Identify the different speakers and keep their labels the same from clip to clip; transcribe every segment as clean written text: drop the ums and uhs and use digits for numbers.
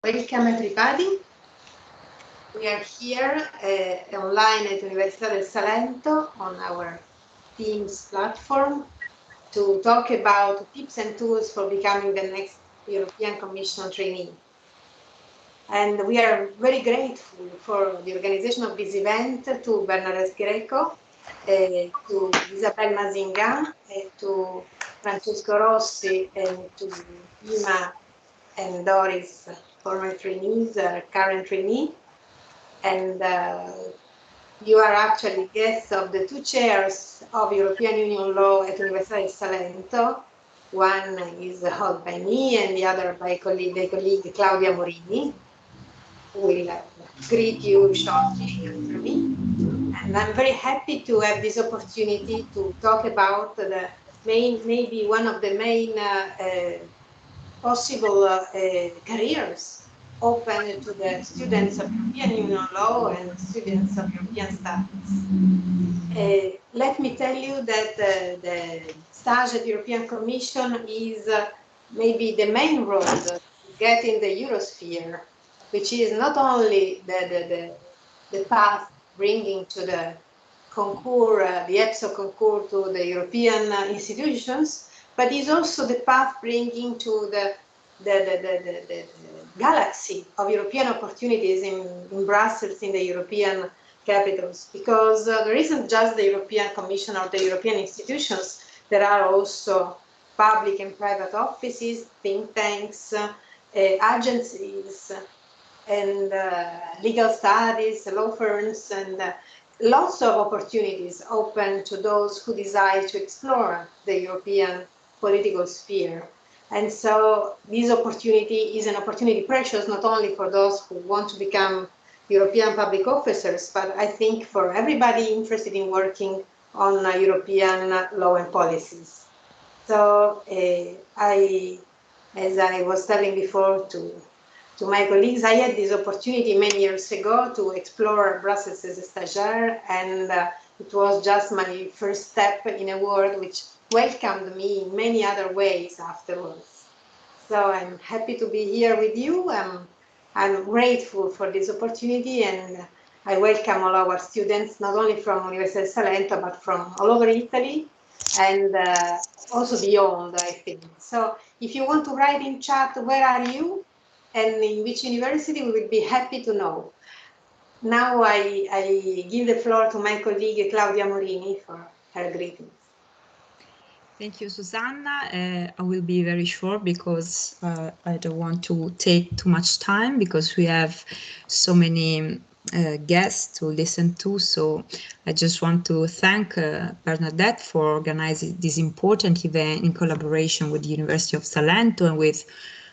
Speaker 1: Welcome everybody. We are here online at Universita del Salento on our Teams platform to talk about tips and tools for becoming the next European Commission trainee. And we are very grateful for the organization of this event to Bernadette Greco, to Isabelle Mazingant, to Francesco Rossi, and to Ima and Doris, former trainees, current trainee. And you are actually guests of the two chairs of European Union law at Universita del Salento. One is held by me and the other by the colleague Claudia Morini, who will greet you shortly after me. And I'm very happy to have this opportunity to talk about the maybe one of the main possible careers open to the students of European Union law and students of European studies. Let me tell you that the stage at the European Commission is maybe the main road to get in the Eurosphere, which is not only the path bringing to the concours, the EPSO concours to the European institutions, but is also the path bringing to the galaxy of European opportunities in Brussels, in the European capitals, because there isn't just the European Commission or the European institutions, there are also public and private offices, think tanks, agencies, and legal studies, law firms, and lots of opportunities open to those who desire to explore the European political sphere. And so this opportunity is an opportunity precious not only for those who want to become European public officers, but I think for everybody interested in working on European law and policies. So as I was telling before to my colleagues, I had this opportunity many years ago to explore Brussels as a stagiaire, and it was just my first step in a world which welcomed me in many other ways afterwards. So I'm happy to be here with you. I'm grateful for this opportunity, and I welcome all our students, not only from Universita del Salento, but from all over Italy, and also beyond, I think. So if you want to write in chat, where are you? And in which university, we will be happy to know. Now I give the floor to my colleague Claudia Morini for her greetings.
Speaker 2: Thank you, Susanna. I will be very short because I don't want to take too much time because we have so many guests to listen to. So I just want to thank Bernadette for organizing this important event in collaboration with the University of Salento and with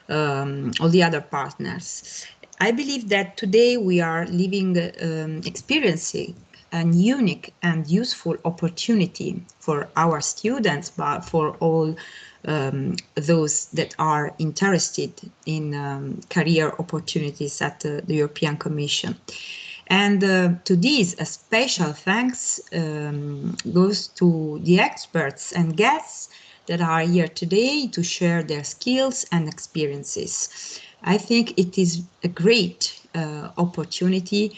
Speaker 2: all the other partners. I believe that today we are experiencing an unique and useful opportunity for our students, but for all those that are interested in career opportunities at the European Commission. And to this, a special thanks goes to the experts and guests that are here today to share their skills and experiences. I think it is a great opportunity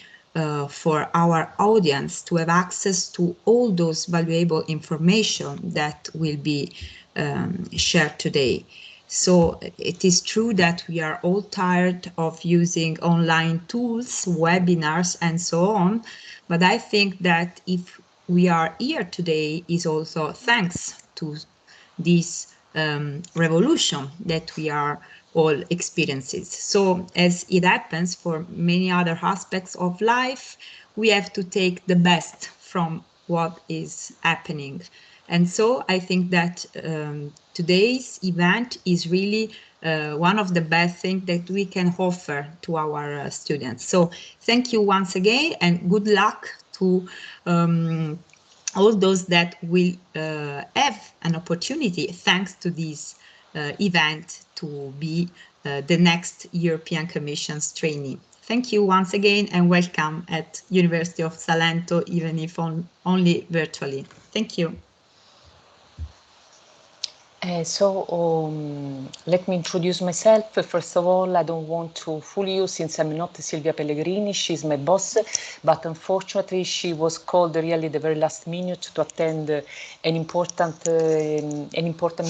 Speaker 2: for our audience to have access to all those valuable information that will be shared today. So it is true that we are all tired of using online tools, webinars, and so on. But I think that if we are here today is also thanks to this revolution that we are all experiences. So as it happens for many other aspects of life, we have to take the best from what is happening. And so I think that today's event is really one of the best things that we can offer to our students. So thank you once again, and good luck to all those that will have an opportunity, thanks to this event, to be the next European Commission's trainee. Thank you once again, and welcome at University of Salento, even if only virtually. Thank you.
Speaker 3: Let me introduce myself. First of all, I don't want to fool you since I'm not Silvia Pellegrini, she's my boss, but unfortunately she was called really the very last minute to attend an important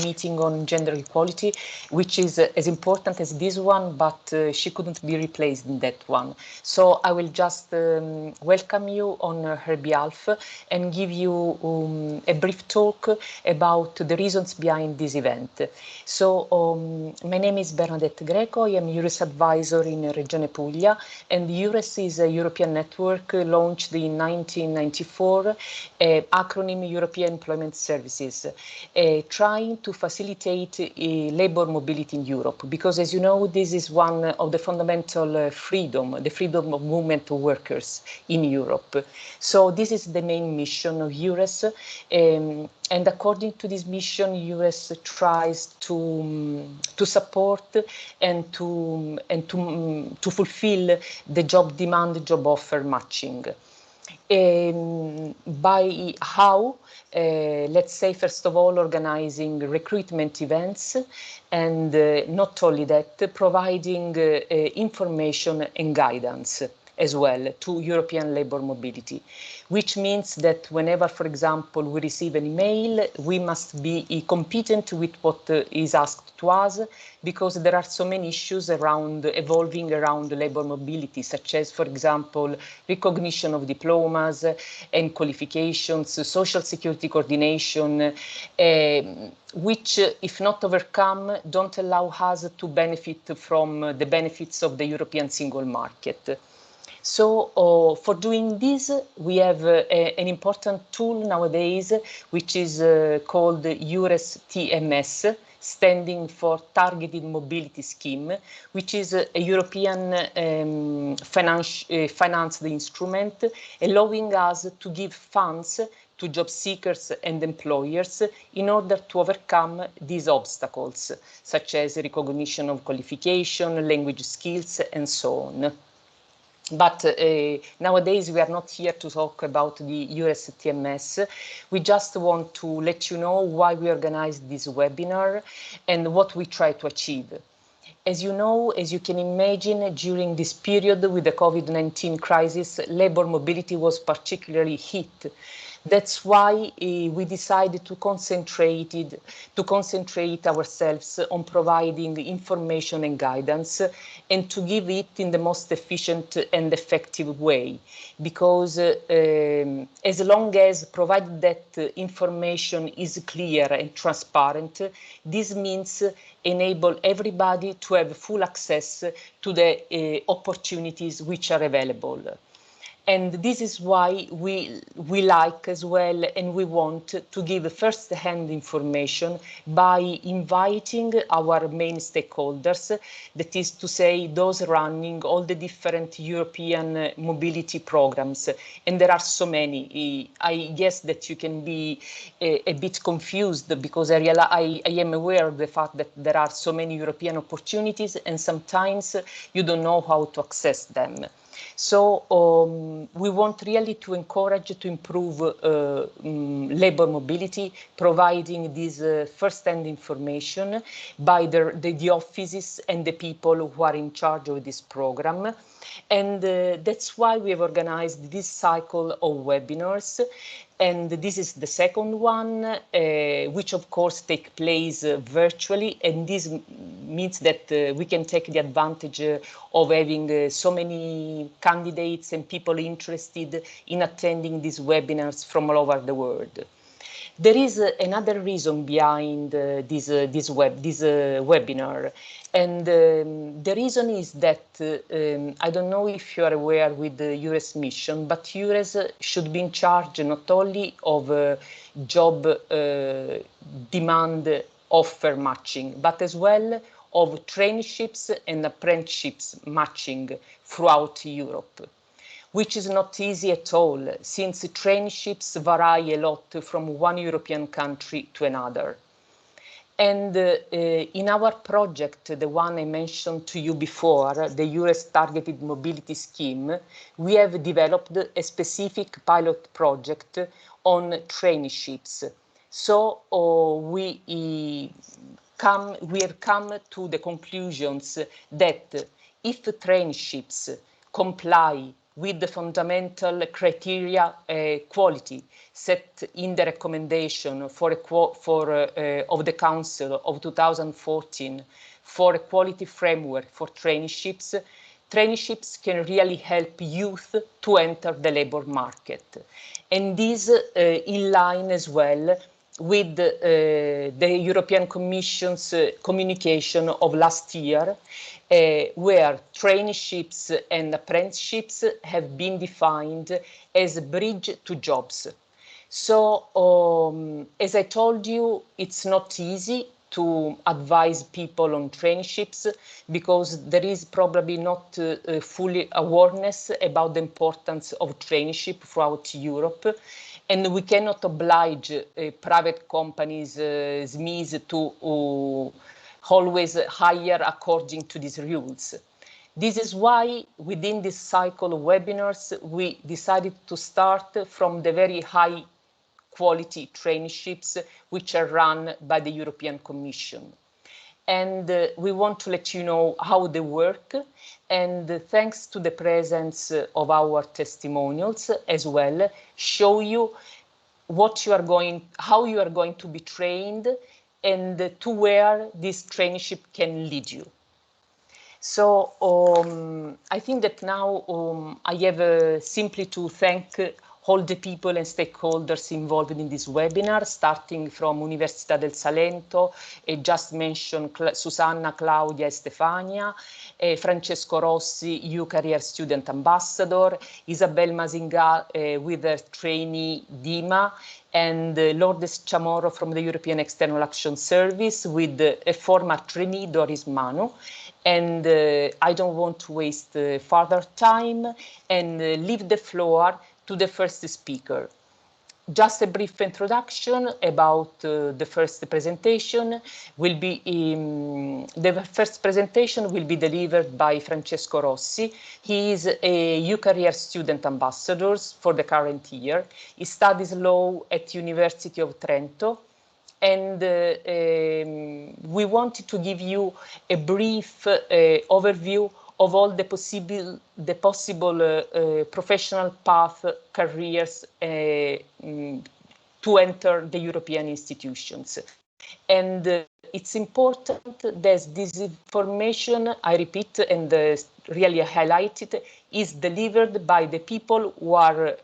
Speaker 3: meeting on gender equality, which is as important as this one, but she couldn't be replaced in that one. So I will just welcome you on her behalf and give you a brief talk about the reasons behind this event. So my name is Bernadette Greco. I am EURES advisor in Regione Puglia, and EURES is a European network launched in 1994, acronym European Employment Services, trying to facilitate labor mobility in Europe, because as you know, this is one of the fundamental the freedom of movement of workers in Europe. So this is the main mission of EURES. And according to this mission, EURES tries to support and to fulfill the job demand, job offer matching. By how? Let's say, first of all, organizing recruitment events, and not only that, providing information and guidance as well to European labor mobility, which means that whenever, for example, we receive an email, we must be competent with what is asked to us, because there are so many issues evolving around labor mobility, such as, for example, recognition of diplomas and qualifications, social security coordination, which, if not overcome, don't allow us to benefit from the benefits of the European single market. So for doing this, we have an important tool nowadays, which is called EURES TMS, standing for Targeted Mobility Scheme, which is a European financed instrument, allowing us to give funds to job seekers and employers in order to overcome these obstacles, such as recognition of qualification, language skills, and so on. But nowadays we are not here to talk about the EURES TMS. We just want to let you know why we organized this webinar and what we try to achieve. As you know, as you can imagine, during this period with the COVID-19 crisis, labor mobility was particularly hit. That's why we decided to concentrate ourselves on providing information and guidance, and to give it in the most efficient and effective way. Because as long as provided that information is clear and transparent, this means enable everybody to have full access to the opportunities which are available. And this is why we like as well, and we want to give first-hand information by inviting our main stakeholders, that is to say, those running all the different European mobility programs. And there are so many. I guess that you can be a bit confused, because I am aware of the fact that there are so many European opportunities, and sometimes you don't know how to access them. So we want really to encourage to improve labor mobility, providing this first-hand information by the offices and the people who are in charge of this program. And that's why we have organized this cycle of webinars. And this is the second one, which of course take place virtually. And this means that we can take the advantage of having so many candidates and people interested in attending these webinars from all over the world. There is another reason behind this webinar, and the reason is that I don't know if you are aware with the EURES mission, but EURES should be in charge not only of job demand offer matching, but as well of traineeships and apprenticeships matching throughout Europe, which is not easy at all, since traineeships vary a lot from one European country to another. And in our project, the one I mentioned to you before, the EURES Targeted Mobility Scheme, we have developed a specific pilot project on traineeships, So we have come to the conclusions that if traineeships comply with the fundamental criteria quality set in the recommendation of the Council of 2014 for a quality framework for traineeships, traineeships can really help youth to enter the labor market. And this in line as well with the European Commission's communication of last year, where traineeships and apprenticeships have been defined as a bridge to jobs. So, as I told you, it's not easy to advise people on traineeships because there is probably not fully awareness about the importance of traineeship throughout Europe. And we cannot oblige private companies, SMEs, to always hire according to these rules. This is why within this cycle of webinars, we decided to start from the very high quality traineeships which are run by the European Commission. And we want to let you know how they work. And thanks to the presence of our testimonials as well, show you how you are going to be trained and to where this traineeship can lead you. So I think that now I have simply to thank all the people and stakeholders involved in this webinar, starting from Universita del Salento, just mentioned Susanna, Claudia, and Stefania, Francesco Rossi, EU Career Student Ambassador, Isabelle Mazingant with the trainee DIMA, and Lourdes Chamorro from the European External Action Service with a former trainee, Doris Manu. And I don't want to waste further time and leave the floor to the first speaker. Just a brief introduction about the first presentation. The first presentation will be delivered by Francesco Rossi. He is a EU Career Student Ambassador for the current year. He studies law at University of Trento. And we wanted to give you a brief overview of all the possible professional path careers to enter the European institutions. And it's important that this information, I repeat and really highlight it, is delivered by the people who are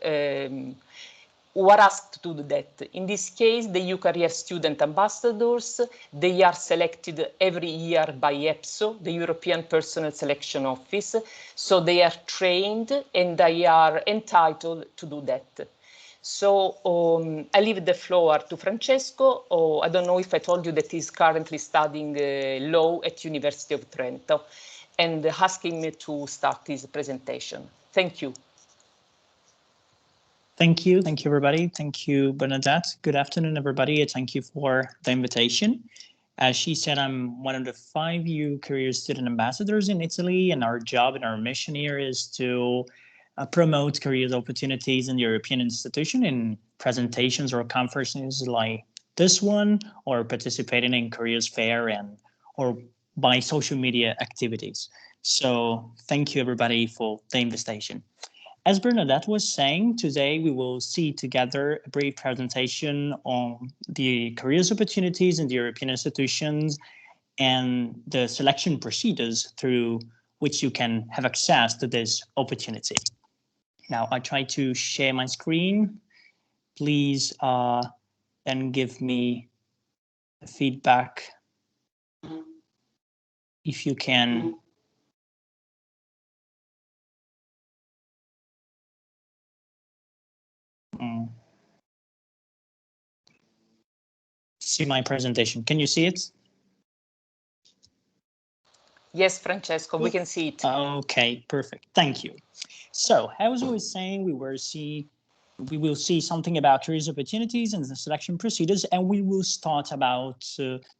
Speaker 3: asked to do that. In this case, the EU Career Student Ambassadors, they are selected every year by EPSO, the European Personnel Selection Office. So they are trained and they are entitled to do that. So I leave the floor to Francesco. I don't know if I told you that he's currently studying law at University of Trento, and asking me to start his presentation. Thank you.
Speaker 4: Thank you, everybody. Thank you, Bernadette. Good afternoon, everybody. Thank you for the invitation. As she said, I'm one of the 5 EU Career Student Ambassadors in Italy, and our job and our mission here is to promote career opportunities in the European institution in presentations or conferences like this one, or participating in careers fair or by social media activities. So thank you, everybody, for the invitation. As Bernadette was saying, today we will see together a brief presentation on the careers opportunities in the European institutions and the selection procedures through which you can have access to this opportunity. Now, I try to share my screen. Please then give me feedback if you can. See my presentation. Can you see it?
Speaker 3: Yes, Francesco, we can see it.
Speaker 4: Okay, perfect. Thank you. So, as I was saying, we will see something about careers opportunities and the selection procedures, and we will start about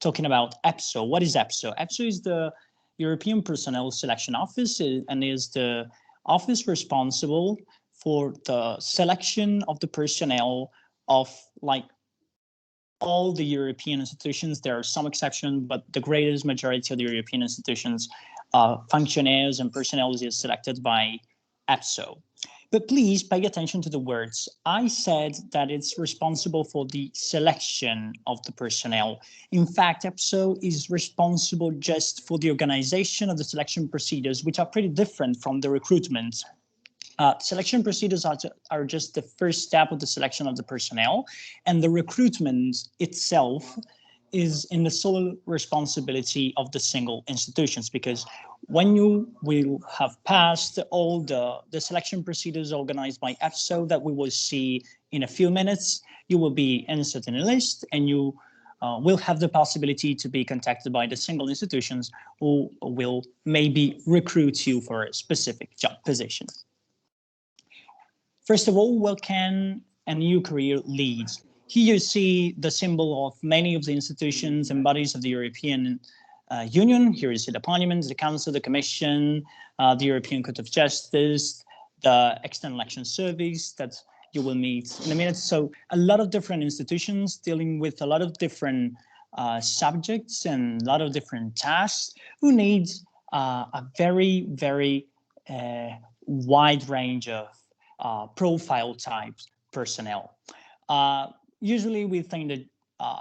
Speaker 4: talking about EPSO. What is EPSO? EPSO is the European Personnel Selection Office and is the office responsible for the selection of the personnel of all the European institutions. There are some exceptions, but the greatest majority of the European institutions, functionaries and personnel is selected by EPSO. But please pay attention to the words. I said that it's responsible for the selection of the personnel. In fact, EPSO is responsible just for the organization of the selection procedures, which are pretty different from the recruitment. Selection procedures are just the first step of the selection of the personnel, and the recruitment itself is in the sole responsibility of the single institutions, because when you will have passed all the selection procedures organized by EPSO that we will see in a few minutes, you will be inserted in a list, and you will have the possibility to be contacted by the single institutions who will maybe recruit you for a specific job position. First of all, what can a new career lead? Here you see the symbol of many of the institutions and bodies of the European Union. Here you see the Parliament, the Council, the Commission, the European Court of Justice, the External Action Service that you will meet in a minute. So a lot of different institutions dealing with a lot of different subjects and a lot of different tasks who need a very, very wide range of profile types personnel. Usually we think that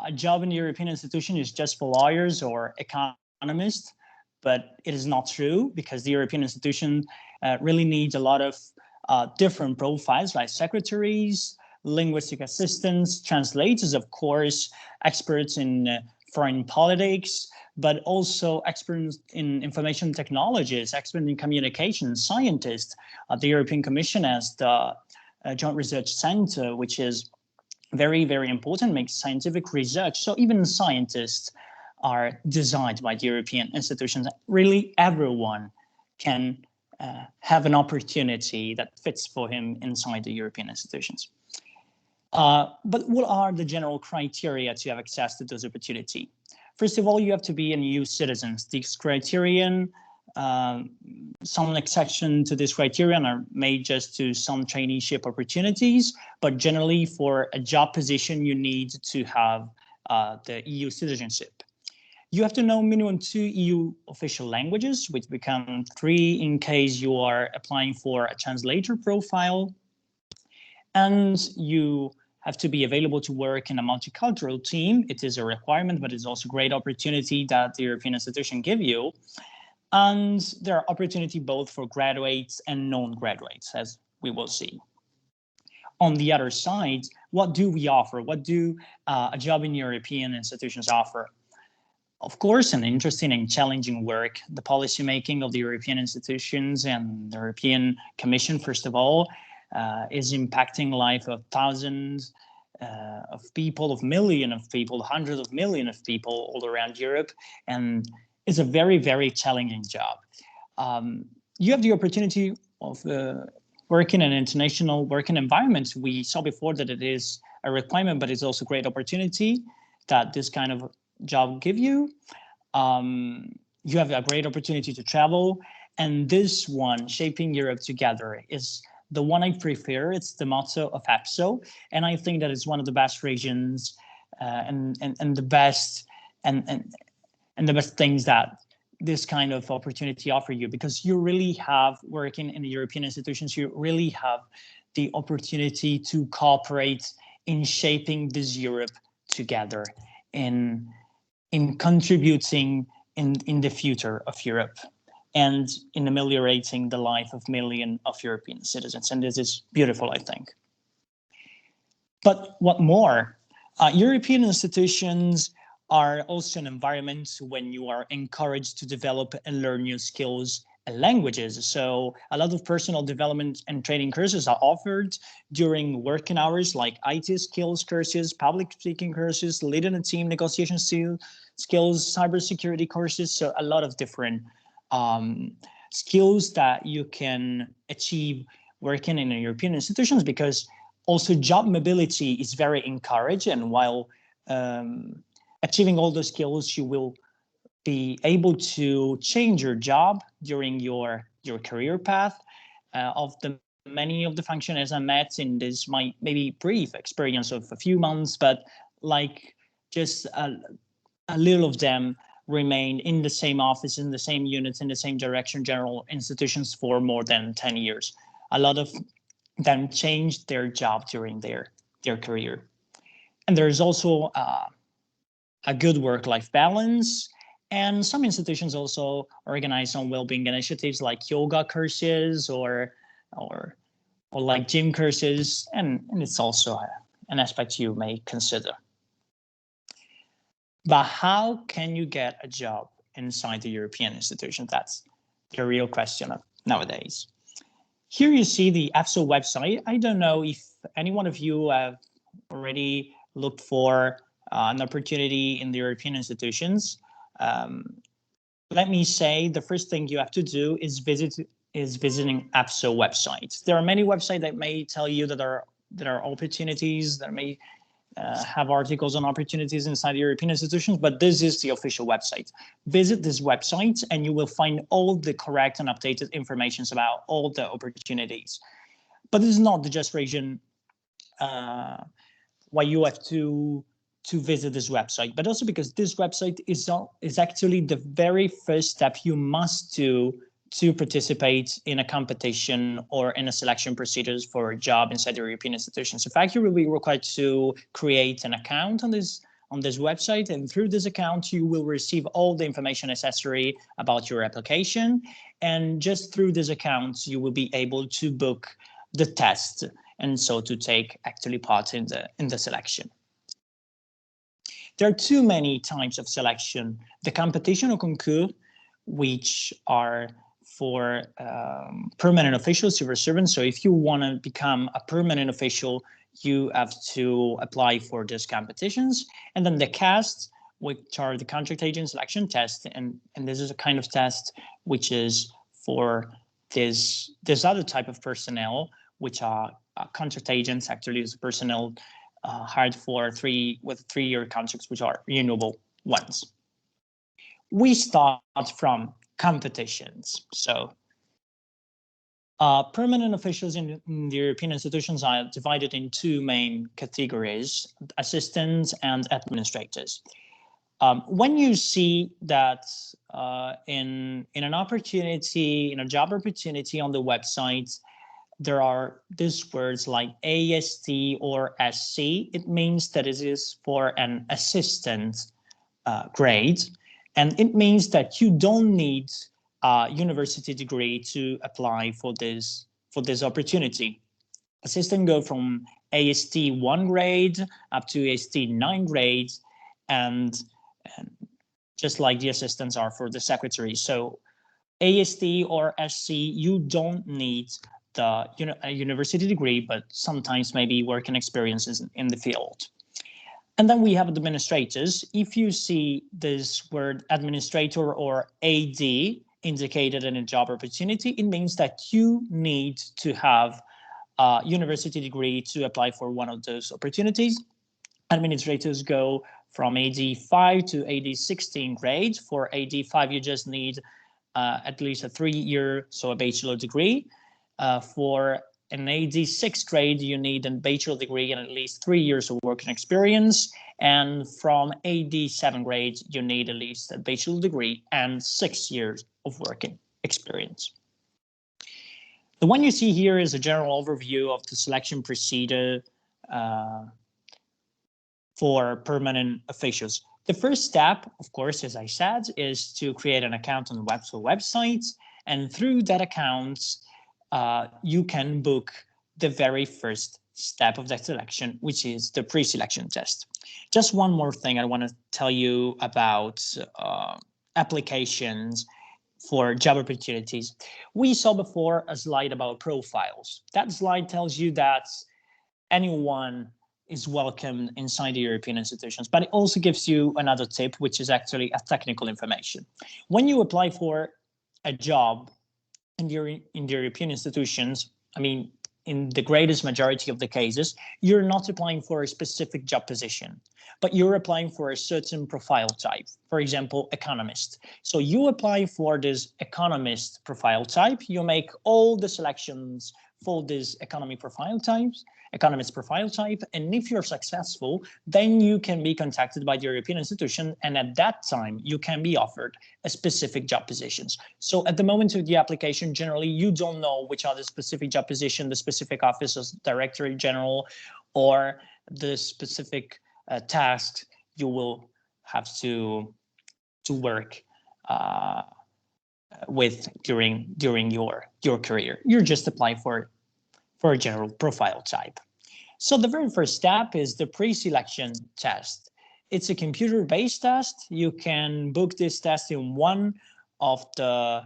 Speaker 4: a job in the European institution is just for lawyers or economists, but it is not true, because the European institution really needs a lot of different profiles, like secretaries, linguistic assistants, translators, of course, experts in foreign politics, but also experts in information technologies, experts in communication, scientists. The European Commission has the Joint Research Center, which is very, very important, makes scientific research. So even scientists are designed by the European institutions. Really, everyone can have an opportunity that fits for him inside the European institutions. But what are the general criteria to have access to those opportunities? First of all, you have to be an EU citizen. This criterion, some exception to this criterion are made just to some traineeship opportunities, but generally for a job position, you need to have the EU citizenship. You have to know minimum 2 EU official languages, which become 3 in case you are applying for a translator profile. And you have to be available to work in a multicultural team. It is a requirement, but it's also a great opportunity that the European institution give you. And there are opportunities both for graduates and non-graduates, as we will see. On the other side, what do we offer? What do a job in European institutions offer? Of course, an interesting and challenging work. The policy making of the European institutions and the European Commission, first of all, is impacting life of thousands of people, of millions of people, hundreds of millions of people all around Europe, and it's a very, very challenging job. You have the opportunity of working in an international working environment. We saw before that it is a requirement, but it's also a great opportunity that this kind of job give you. You have a great opportunity to travel, and this one, Shaping Europe Together, is the one I prefer. It's the motto of EPSO, and I think that it's one of the best regions and the best and the best things that this kind of opportunity offer you, because you really have, working in the European institutions, you really have the opportunity to cooperate in shaping this Europe together, in contributing in the future of Europe, and in ameliorating the life of millions of European citizens. And this is beautiful, I think. But what more? European institutions are also an environment when you are encouraged to develop and learn new skills and languages. So a lot of personal development and training courses are offered during working hours, like IT skills courses, public speaking courses, leading a team, negotiation skills, cybersecurity courses. So a lot of different skills that you can achieve working in European institutions, because also job mobility is very encouraged. And while achieving all those skills, you will be able to change your job during your career path. Of the many of the functionaries I met in this, my maybe brief experience of a few months, but like just a little of them remain in the same office, in the same units, in the same direction general institutions for more than 10 years. A lot of them changed their job during their career. And there's also a good work-life balance. And some institutions also organize some well-being initiatives like yoga courses or like gym courses. And it's also an aspect you may consider. But how can you get a job inside the European institution? That's the real question of nowadays. Here you see the EPSO website. I don't know if any one of you have already looked for an opportunity in the European institutions. Let me say the first thing you have to do is visiting EPSO websites. There are many websites that may tell you that there are opportunities, that may have articles on opportunities inside the European institutions, but this is the official website. Visit this website and you will find all the correct and updated information about all the opportunities. But this is not the just reason why you have to visit this website, but also because this website is actually the very first step you must do to participate in a competition or in a selection procedures for a job inside the European institutions. In fact, you will be required to create an account on this website, and through this account, you will receive all the information necessary about your application. And just through this account, you will be able to book the test, and so to take actually part in the selection. There are too many types of selection. The competition or concours, which are for permanent officials, civil servants. So if you want to become a permanent official, you have to apply for these competitions. And then the CAST, which are the contract agent selection test. And this is a kind of test which is for this other type of personnel, which are contract agents, actually is personnel hired for with 3-year contracts, which are renewable ones. We start from competitions. So permanent officials in the European institutions are divided in 2 main categories, assistants and administrators. When you see that in a job opportunity on the website, there are these words like AST or SC, it means that it is for an assistant grade. And it means that you don't need a university degree to apply for this opportunity. Assistants go from AST 1 grade up to AST 9 grades, and just like the assistants are for the secretary. So AST or SC, you don't need a university degree, but sometimes maybe working experiences in the field. And then we have administrators. If you see this word administrator or AD indicated in a job opportunity, it means that you need to have a university degree to apply for one of those opportunities. Administrators go from AD 5 to AD 16 grade. For AD 5, you just need at least a 3-year, so a bachelor degree. For an AD 6th grade, you need a bachelor degree and at least 3 years of working experience. And from AD 7th grade, you need at least a bachelor degree and 6 years of working experience. The one you see here is a general overview of the selection procedure for permanent officials. The first step, of course, as I said, is to create an account on the EPSO website. And through that account, you can book the very first step of that selection, which is the pre-selection test. Just one more thing I want to tell you about applications for job opportunities. We saw before a slide about profiles. That slide tells you that anyone is welcome inside the European institutions, but it also gives you another tip, which is actually a technical information. When you apply for a job in the European institutions, I mean, in the greatest majority of the cases, you're not applying for a specific job position, but you're applying for a certain profile type, for example, economist. So you apply for this economist profile type, you make all the selections for this economist profile type. And if you're successful, then you can be contacted by the European institution, and at that time you can be offered a specific job positions. So at the moment of the application, generally you don't know which are the specific job position, the specific offices, Directorate General, or the specific tasks you will have to work with during your career. You're just applying for a general profile type. So the very first step is the pre-selection test. It's a computer-based test. You can book this test in one of the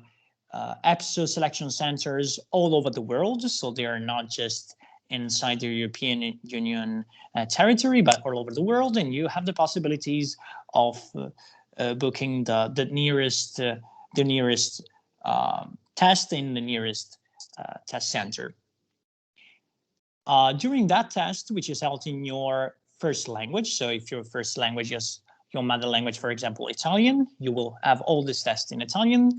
Speaker 4: EPSO selection centers all over the world. So they are not just inside the European Union territory, but all over the world. And you have the possibilities of booking the nearest test in the nearest test center. During that test, which is held in your first language, so if your first language is your mother language, for example, Italian, you will have all this test in Italian,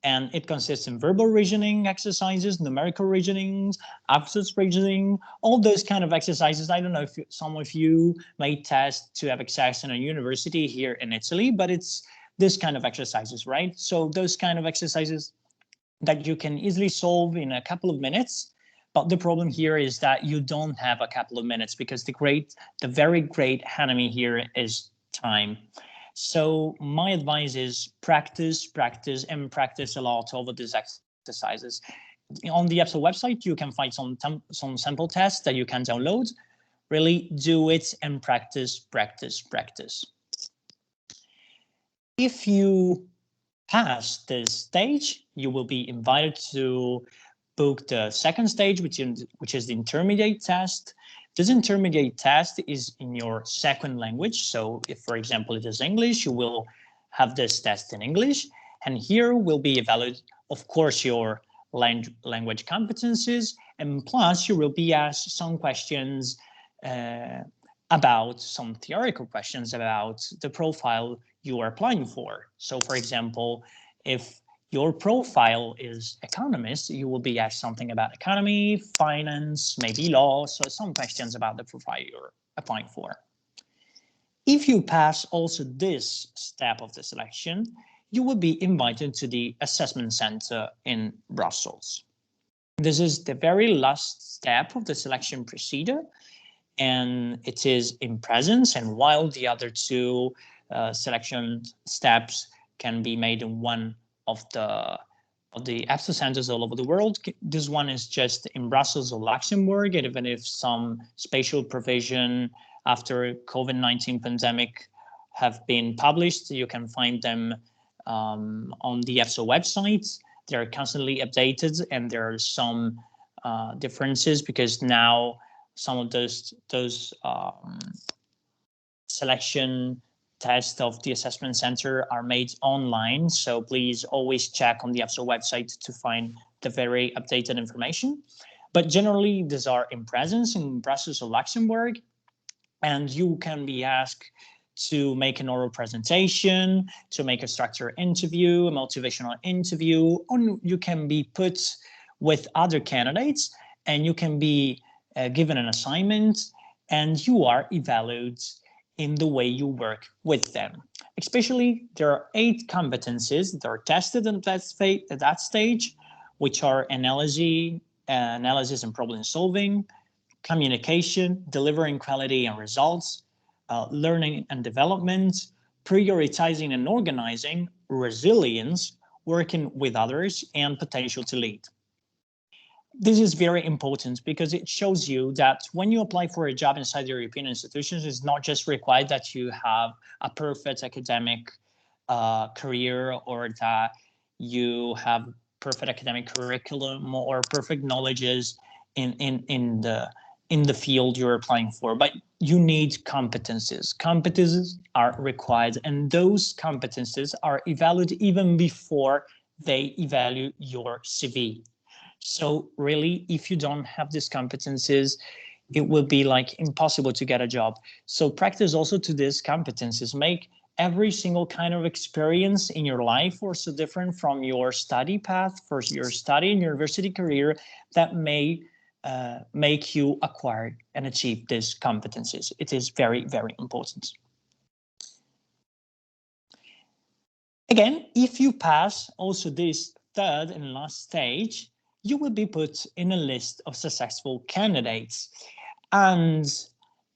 Speaker 4: and it consists in verbal reasoning exercises, numerical reasonings, abstract reasoning, all those kind of exercises. I don't know if some of you may test to have access in a university here in Italy, but it's this kind of exercises, right? So those kind of exercises that you can easily solve in a couple of minutes. But the problem here is that you don't have a couple of minutes, because the very great enemy here is time. So my advice is practice a lot over these exercises. On the EPSO website, you can find some sample tests that you can download. Really do it and practice. If you pass this stage, you will be invited to book the second stage, which is the intermediate test. This intermediate test is in your second language. So if, for example, it is English, you will have this test in English. And here will be evaluated, of course, your language competencies. And plus, you will be asked some questions about some theoretical questions about the profile you are applying for. So, for example, if your profile is economist, you will be asked something about economy, finance, maybe law, so some questions about the profile you're applying for. If you pass also this step of the selection, you will be invited to the assessment center in Brussels. This is the very last step of the selection procedure, and it is in presence, and while the other two selection steps can be made in one of the EPSO centers all over the world. This one is just in Brussels or Luxembourg, and even if some spatial provision after COVID-19 pandemic have been published, you can find them on the EPSO website. They're constantly updated, and there are some differences because now some of those selection tests of the assessment center are made online. So please always check on the EPSO website to find the very updated information. But generally, these are in presence in Brussels or Luxembourg, and you can be asked to make an oral presentation, to make a structured interview, a motivational interview, or you can be put with other candidates, and you can be given an assignment, and you are evaluated in the way you work with them. Especially, there are 8 competencies that are tested at that stage, which are analysis and problem solving, communication, delivering quality and results, learning and development, prioritizing and organizing, resilience, working with others, and potential to lead. This is very important because it shows you that when you apply for a job inside the European institutions, it's not just required that you have a perfect academic career or that you have perfect academic curriculum or perfect knowledges in the field you're applying for, but you need competences. Competences are required, and those competences are evaluated even before they evaluate your CV. So really, if you don't have these competencies, it will be like impossible to get a job. So practice also to these competencies. Make every single kind of experience in your life or so different from your study path, for your study and university career, that may make you acquire and achieve these competencies. It is very, very important. Again, if you pass also this third and last stage, you will be put in a list of successful candidates. And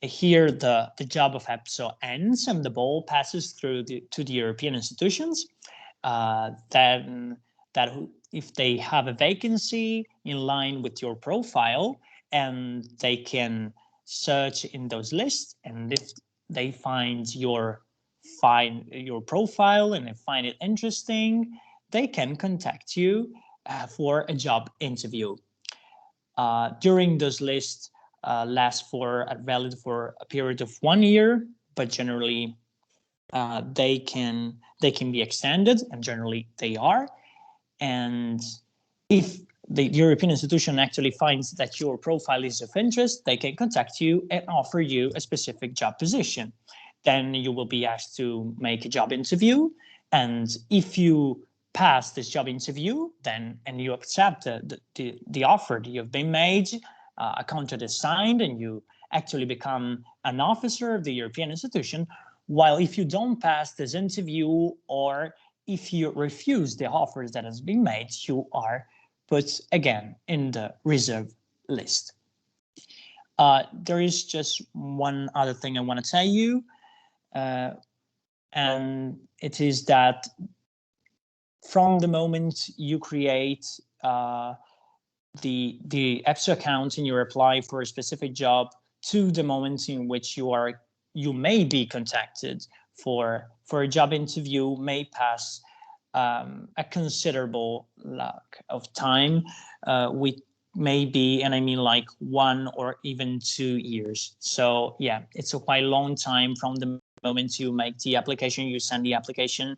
Speaker 4: here the job of EPSO ends and the ball passes through to the European institutions. Then that if they have a vacancy in line with your profile, and they can search in those lists, and if they find your profile and they find it interesting, they can contact you for a job interview. During those lists valid for a period of 1 year, but generally they can be extended, and generally they are. And if the European institution actually finds that your profile is of interest, they can contact you and offer you a specific job position. Then you will be asked to make a job interview. And if you pass this job interview, then and you accept the offer that you've been made, a contract is signed, and you actually become an officer of the European institution. While if you don't pass this interview, or if you refuse the offers that has been made, you are put again in the reserve list. There is just one other thing I want to tell you, and it is that from the moment you create the EPSO account and you apply for a specific job to the moment in which you may be contacted for a job interview may pass a considerable lack of time, with maybe, and I mean like 1 or even 2 years. So yeah, it's a quite long time from the moment you make the application, you send the application,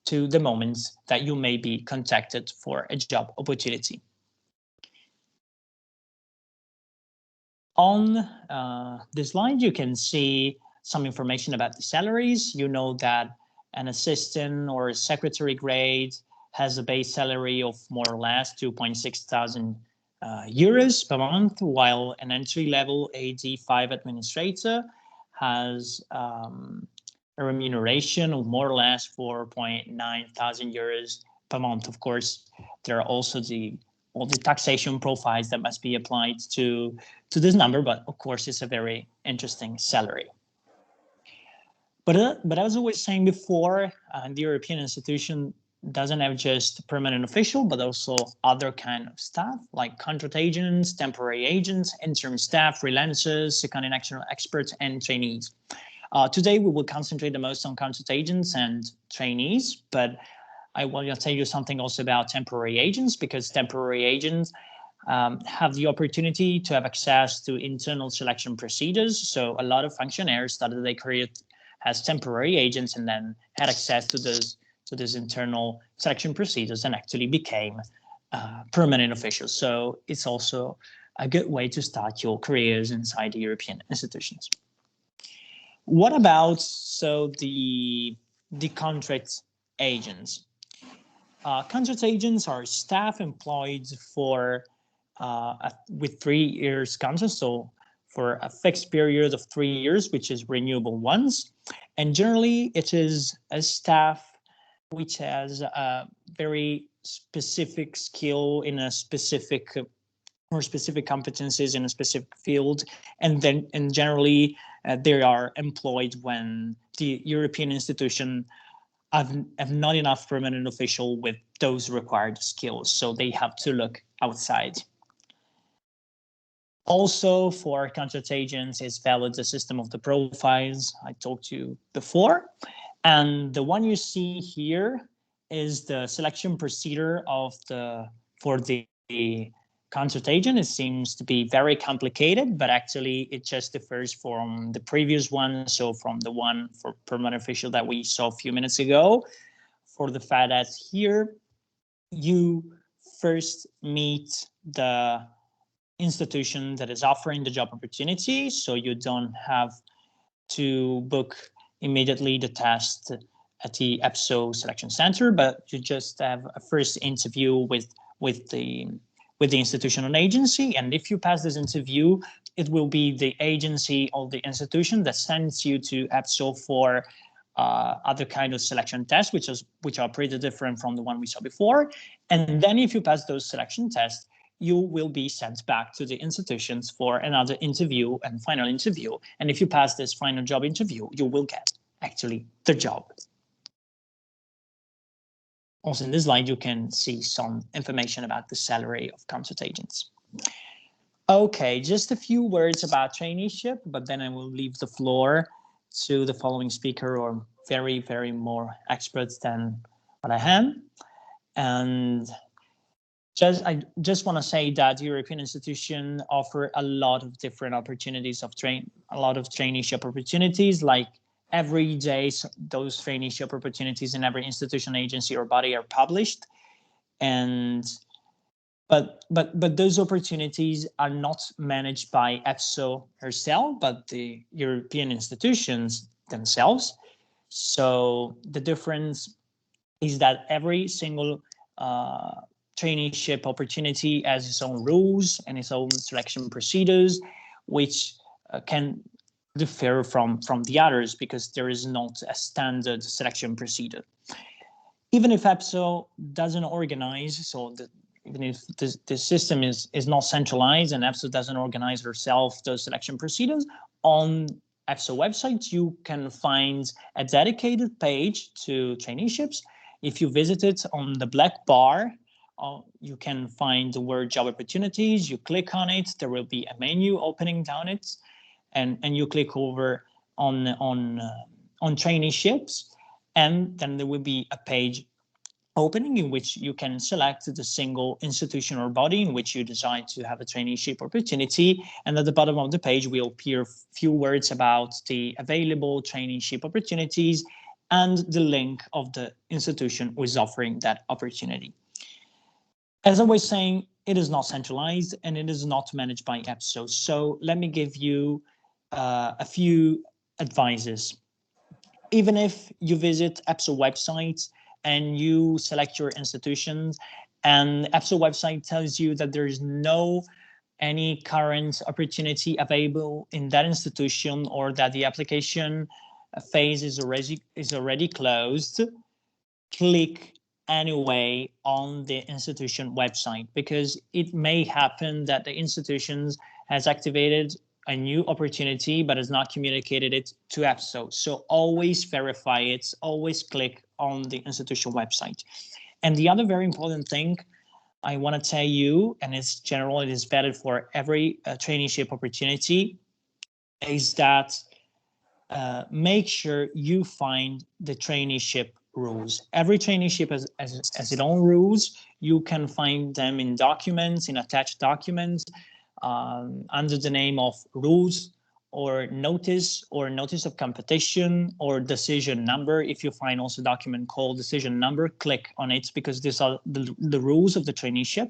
Speaker 4: to the moment that you may be contacted for a job opportunity. On this slide, you can see some information about the salaries. You know that an assistant or a secretary grade has a base salary of more or less 2.6 thousand euros per month, while an entry-level AD5 administrator has a remuneration of more or less 4.9 thousand euros per month. Of course, there are also all the taxation profiles that must be applied to this number, but of course it's a very interesting salary. But as I was saying before, the European institution doesn't have just permanent official, but also other kind of staff like contract agents, temporary agents, interim staff, freelancers, seconded external experts, and trainees. Today we will concentrate the most on contract agents and trainees, but I want to tell you something also about temporary agents, because temporary agents have the opportunity to have access to internal selection procedures. So a lot of functionaries started their career as temporary agents and then had access to these internal selection procedures and actually became permanent officials. So it's also a good way to start your careers inside the European institutions. What about the contract agents? Contract agents are staff employed with 3 years contract, so for a fixed period of 3 years, which is renewable once. And generally, it is a staff which has a very specific skill in a specific or specific competencies in a specific field, and generally they are employed when the European institution have not enough permanent official with those required skills, so they have to look outside. Also, for contract agents, is valid the system of the profiles I talked to you before, and the one you see here is the selection procedure for the contract agent. It seems to be very complicated, but actually it just differs from the previous one. So from the one for permanent official that we saw a few minutes ago, for the fact that here you first meet the institution that is offering the job opportunity. So you don't have to book immediately the test at the EPSO selection center, but you just have a first interview with the with the institution and agency. And if you pass this interview, it will be the agency or the institution that sends you to EPSO for other kind of selection tests, which are pretty different from the one we saw before. And then if you pass those selection tests, you will be sent back to the institutions for another interview and final interview. And if you pass this final job interview, you will get actually the job. Also in this slide, you can see some information about the salary of concert agents. Okay, just a few words about traineeship, but then I will leave the floor to the following speaker, or very, very more experts than what I am. And I just want to say that European institutions offer a lot of different opportunities of traineeship opportunities. Like every day, those traineeship opportunities in every institution, agency, or body are published. And but those opportunities are not managed by EPSO herself, but the European institutions themselves. So the difference is that every single traineeship opportunity has its own rules and its own selection procedures, which can differ from the others because there is not a standard selection procedure. Even if EPSO doesn't organize, even if the system is not centralized and EPSO doesn't organize herself those selection procedures, on EPSO website you can find a dedicated page to traineeships. If you visit it, on the black bar, you can find the word job opportunities. You click on it, there will be a menu opening down it, and you click over on traineeships, and then there will be a page opening in which you can select the single institution or body in which you decide to have a traineeship opportunity. And at the bottom of the page will appear a few words about the available traineeship opportunities and the link of the institution who is offering that opportunity. As I was saying, it is not centralized and it is not managed by EPSO. So let me give you a few advices. Even if you visit EPSO websites and you select your institutions, and EPSO website tells you that there is any current opportunity available in that institution, or that the application phase is already closed, click anyway on the institution website, because it may happen that the institution has activated a new opportunity but has not communicated it to EPSO. So always verify it, always click on the institution website. And the other very important thing I want to tell you, and it's general, it is valid for every traineeship opportunity, is that make sure you find the traineeship rules. Every traineeship has its own rules. You can find them in documents, in attached documents, under the name of rules or notice of competition or decision number. If you find also a document called decision number, click on it, because these are the rules of the traineeship.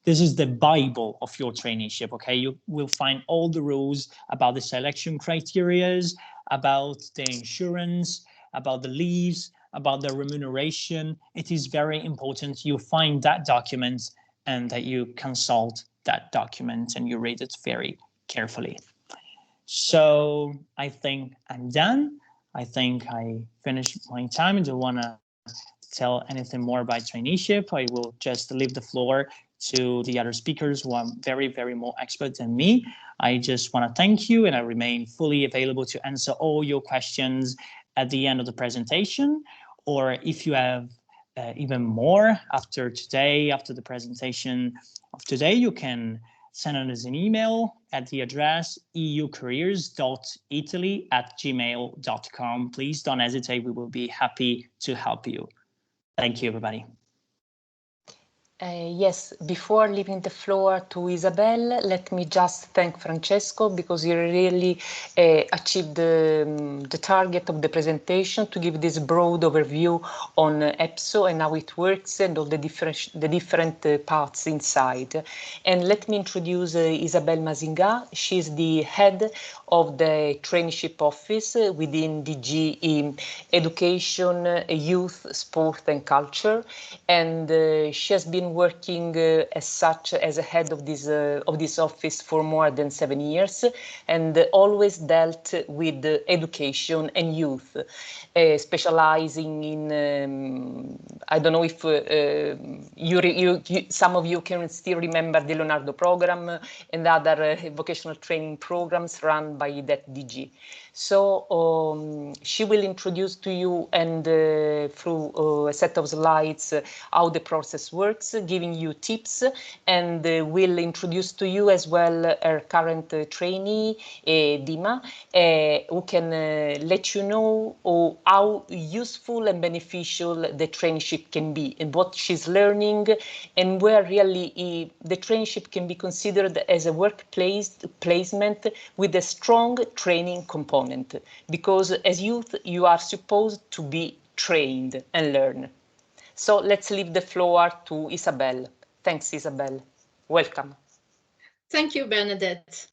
Speaker 4: This is the Bible of your traineeship, okay? You will find all the rules about the selection criteria, about the insurance, about the leaves, about the remuneration. It is very important you find that document and that you consult that document and you read it very carefully. So I think I'm done. I think I finished my time. I don't want to tell anything more about traineeship. I will just leave the floor to the other speakers who are very, very more expert than me. I just want to thank you, and I remain fully available to answer all your questions at the end of the presentation. Or if you have even more after today, after the presentation of today, you can send us an email at the address eucareers.italy@gmail.com. Please don't hesitate. We will be happy to help you. Thank you, everybody.
Speaker 3: Yes, before leaving the floor to Isabelle, let me just thank Francesco, because he really achieved the target of the presentation to give this broad overview on EPSO and how it works and all the different parts inside. And let me introduce Isabelle Mazingant. She's the head of the traineeship office within DG Education, Youth, Sport and Culture, and she has been been working as such as a head of this office for more than 7 years, and always dealt with education and youth, specializing in I don't know if some of you can still remember the Leonardo program and other vocational training programs run by that DG. So she will introduce to you and through a set of slides how the process works, giving you tips, and will introduce to you as well her current trainee, Dima, who can let you know how useful and beneficial the traineeship can be and what she's learning, and where really the traineeship can be considered as a workplace placement with a strong training component, because as youth you are supposed to be trained and learn. So let's leave the floor to Isabelle. Thanks, Isabelle. Welcome.
Speaker 5: Thank you, Bernadette.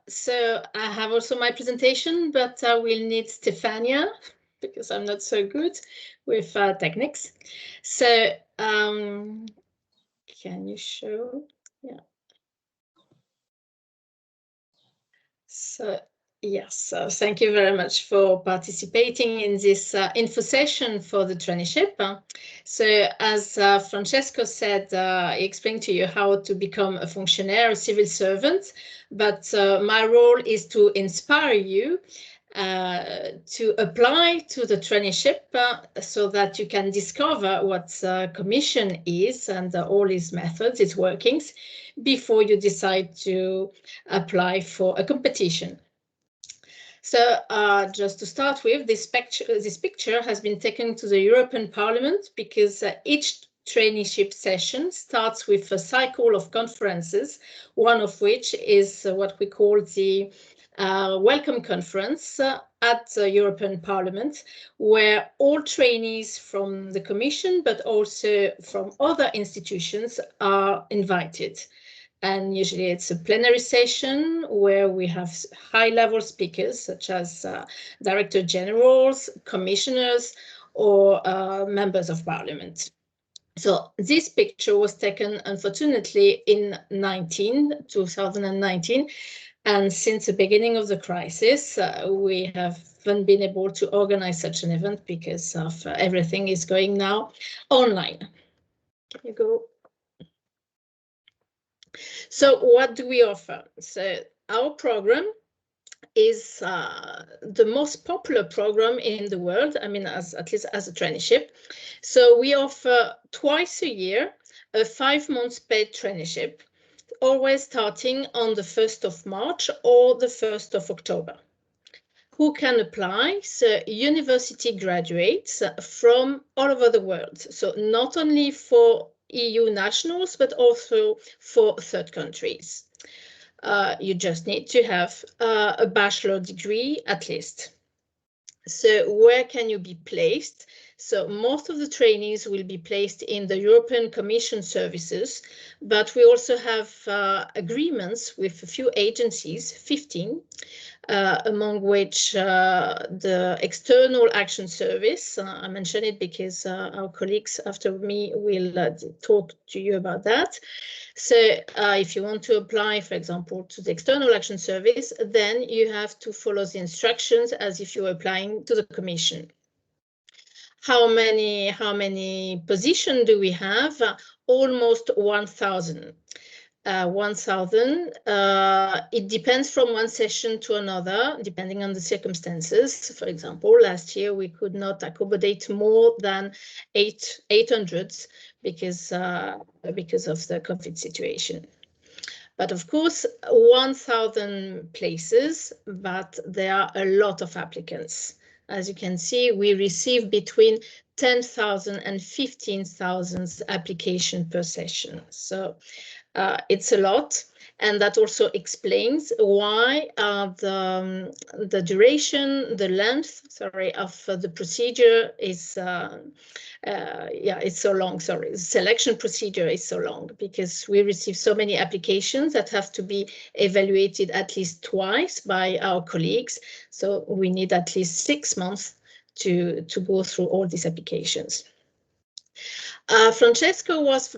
Speaker 5: So I have also my presentation, but I will need Stefania because I'm not so good with techniques. So can you show? Yeah. So yes, thank you very much for participating in this info session for the traineeship. So as Francesco said, he explained to you how to become a functionary, a civil servant, but my role is to inspire you to apply to the traineeship so that you can discover what commission is and all its methods, its workings, before you decide to apply for a competition. So just to start with, this picture has been taken to the European Parliament because each traineeship session starts with a cycle of conferences, one of which is what we call the Welcome Conference at the European Parliament, where all trainees from the Commission, but also from other institutions, are invited. And usually it's a plenary session where we have high-level speakers such as Director Generals, Commissioners, or Members of Parliament. So this picture was taken, unfortunately, in 2019. And since the beginning of the crisis, we haven't been able to organize such an event because of everything is going now online. Can you go? So what do we offer? So our program is the most popular program in the world, I mean, at least as a traineeship. So we offer twice a year a 5-month paid traineeship, always starting on the 1st of March or the 1st of October. Who can apply? So university graduates from all over the world. So not only for EU nationals, but also for third countries. You just need to have a bachelor degree at least. So where can you be placed? So most of the trainees will be placed in the European Commission services, but we also have agreements with a few agencies, 15, among which the External Action Service. I mention it because our colleagues after me will talk to you about that. So if you want to apply, for example, to the External Action Service, then you have to follow the instructions as if you were applying to the Commission. How many positions do we have? Almost 1,000. 1,000. It depends from one session to another, depending on the circumstances. For example, last year we could not accommodate more than 800 because of the COVID situation. But of course, 1,000 places, but there are a lot of applicants. As you can see, we receive between 10,000 and 15,000 applications per session. So it's a lot, and that also explains why the duration, the length, sorry, of the procedure is it's so long. Sorry, the selection procedure is so long because we receive so many applications that have to be evaluated at least twice by our colleagues. So we need at least 6 months to go through all these applications. Francesco was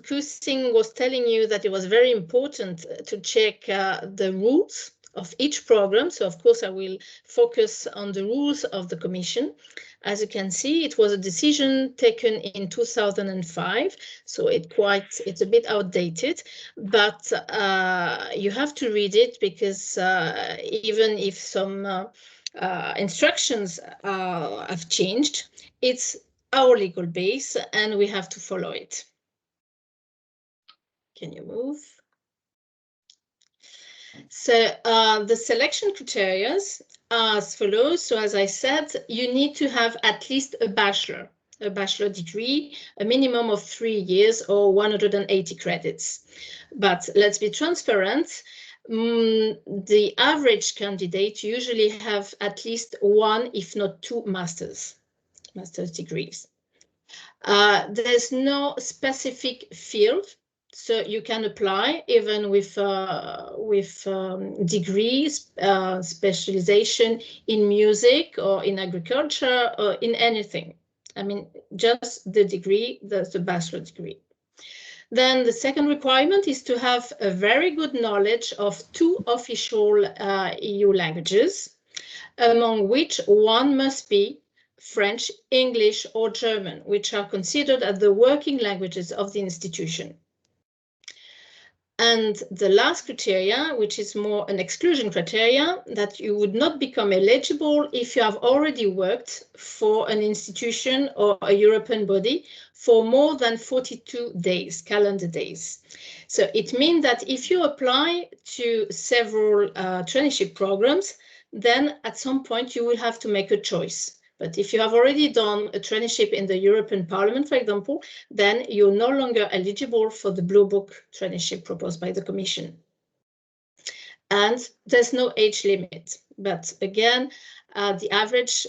Speaker 5: telling you that it was very important to check the rules of each program. So of course I will focus on the rules of the Commission. As you can see, it was a decision taken in 2005, so it's a bit outdated, but you have to read it because even if some instructions have changed, it's our legal base and we have to follow it. Can you move? So the selection criteria are as follows. So as I said, you need to have at least a bachelor degree, a minimum of 3 years or 180 credits. But let's be transparent. The average candidate usually have at least 1, if not 2 master's degrees. There's no specific field, so you can apply even with degrees, specialization in music or in agriculture or in anything. I mean, just the degree, the bachelor degree. Then the second requirement is to have a very good knowledge of 2 official EU languages, among which one must be French, English, or German, which are considered as the working languages of the institution. And the last criteria, which is more an exclusion criteria, that you would not become eligible if you have already worked for an institution or a European body for more than 42 days, calendar days. So it means that if you apply to several traineeship programs, then at some point you will have to make a choice. But if you have already done a traineeship in the European Parliament, for example, then you're no longer eligible for the Blue Book traineeship proposed by the Commission. And there's no age limit. But again, the average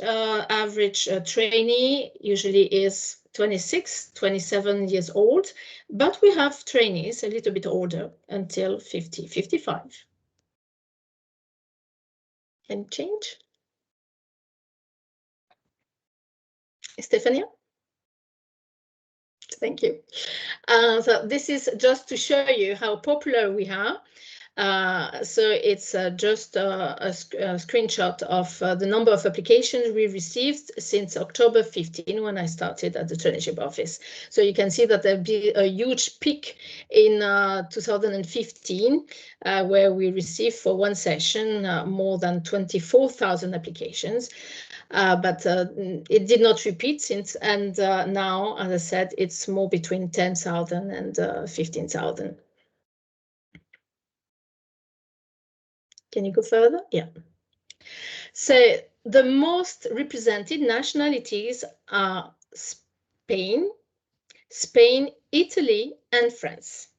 Speaker 5: trainee usually is 26, 27 years old, but we have trainees a little bit older until 50, 55. Can change? Stefania? Thank you. So this is just to show you how popular we are. So it's just a screenshot of the number of applications we received since October 15, when I started at the traineeship office. So you can see that there'll be a huge peak in 2015, where we received for one session more than 24,000 applications. But it did not repeat since, and now, as I said, it's more between 10,000 and 15,000. Can you go further? Yeah. So the most represented nationalities are Spain, Italy, and France.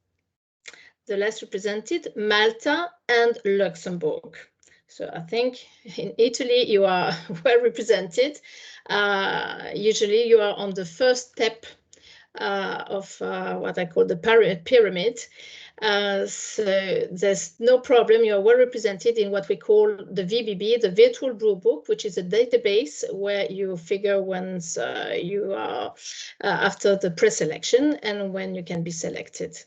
Speaker 5: The less represented, Malta and Luxembourg. So I think in Italy you are well represented. Usually you are on the first step of what I call the pyramid. So there's no problem. You are well represented in what we call the VBB, the Virtual Blue Book, which is a database where you figure once you are after the pre-selection and when you can be selected.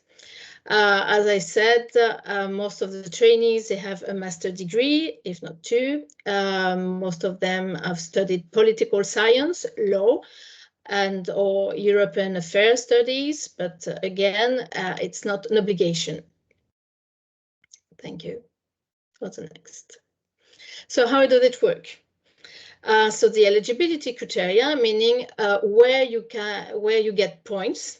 Speaker 5: As I said, most of the trainees, they have a master's degree, if not 2. Most of them have studied political science, law, and or European affairs studies, but again, it's not an obligation. Thank you. What's the next? So how does it work? So the eligibility criteria, meaning where you get points.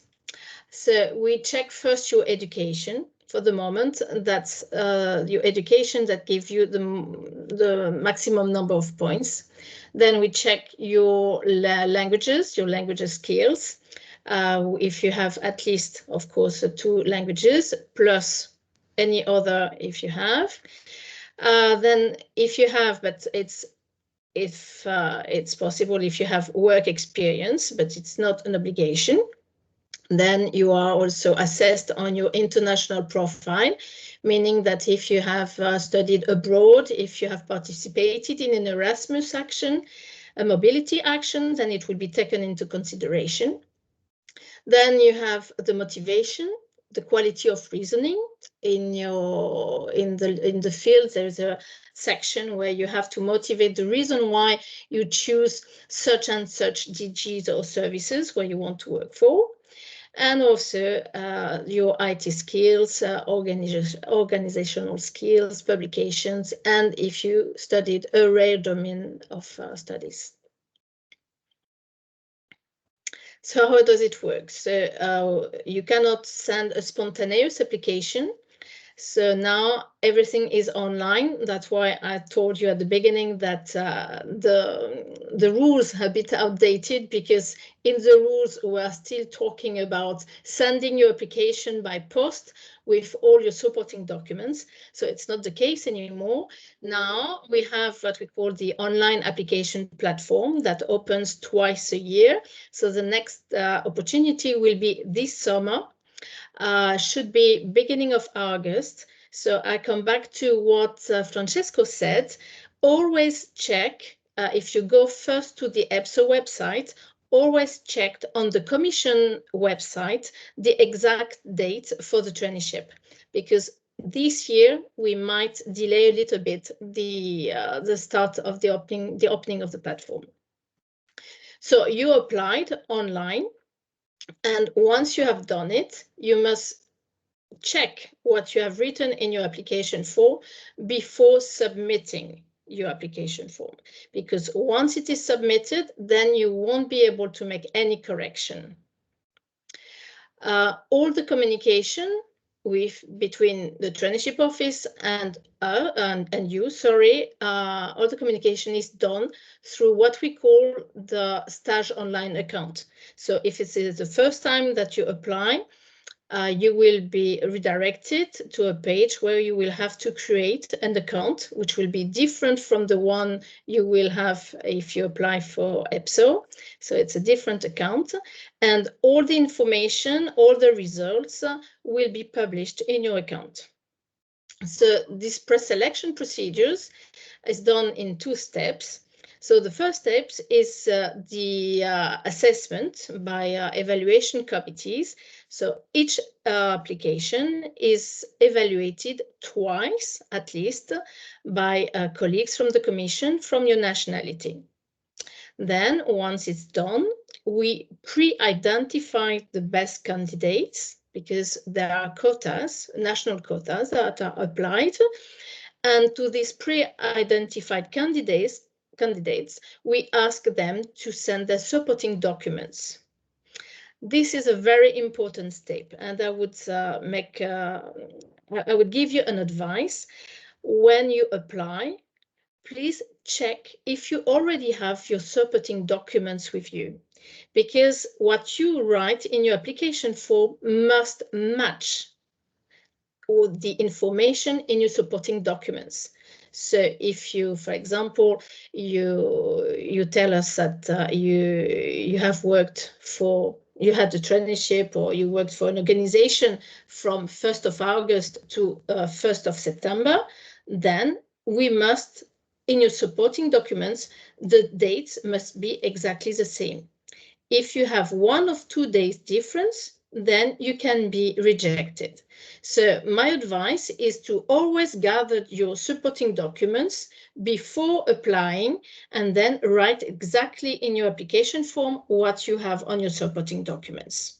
Speaker 5: So we check first your education. For the moment, that's your education that gives you the maximum number of points. Then we check your languages, your language skills. If you have at least, of course, 2 languages, plus any other if you have. Then if you have, but it's possible if you have work experience, but it's not an obligation. Then you are also assessed on your international profile, meaning that if you have studied abroad, if you have participated in an Erasmus action, a mobility action, then it will be taken into consideration. Then you have the motivation, the quality of reasoning. In the field, there's a section where you have to motivate the reason why you choose such and such DGs or services where you want to work for. And also your IT skills, organizational skills, publications, and if you studied a rare domain of studies. So how does it work? So you cannot send a spontaneous application. So now everything is online. That's why I told you at the beginning that the rules are a bit outdated, because in the rules we are still talking about sending your application by post with all your supporting documents. So it's not the case anymore. Now we have what we call the online application platform that opens twice a year. So the next opportunity will be this summer. Should be beginning of August. So I come back to what Francesco said. Always check, if you go first to the EPSO website, always check on the Commission website the exact date for the traineeship, because this year we might delay a little bit the start of the opening of the platform. So you applied online. And once you have done it, you must check what you have written in your application form before submitting your application form. Because once it is submitted, then you won't be able to make any correction. All the communication between the traineeship office and you, all the communication is done through what we call the Stage Online account. So if it is the first time that you apply, you will be redirected to a page where you will have to create an account, which will be different from the one you will have if you apply for EPSO. So it's a different account, and all the information, all the results will be published in your account. So this pre-selection procedures is done in 2 steps. So the first step is the assessment by evaluation committees. So each application is evaluated twice, at least, by colleagues from the Commission from your nationality. Then, once it's done, we pre-identify the best candidates, because there are quotas, national quotas that are applied. And to these pre-identified candidates, we ask them to send their supporting documents. This is a very important step, and I would give you an advice. When you apply, please check if you already have your supporting documents with you, because what you write in your application form must match all the information in your supporting documents. So if you, for example, you tell us that you have worked for, you had a traineeship, or you worked for an organization from 1st of August to 1st of September, then we must, in your supporting documents, the dates must be exactly the same. If you have 1 or 2 days difference, then you can be rejected. So my advice is to always gather your supporting documents before applying, and then write exactly in your application form what you have on your supporting documents.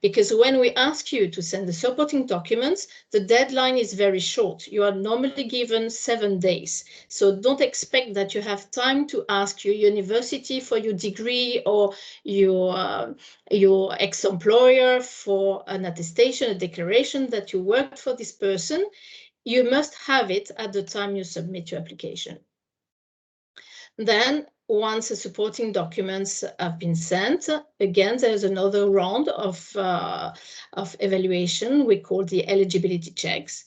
Speaker 5: Because when we ask you to send the supporting documents, the deadline is very short. You are normally given 7 days. So don't expect that you have time to ask your university for your degree, or your ex-employer for an attestation, a declaration that you worked for this person. You must have it at the time you submit your application. Then, once the supporting documents have been sent, again, there's another round of evaluation we call the eligibility checks.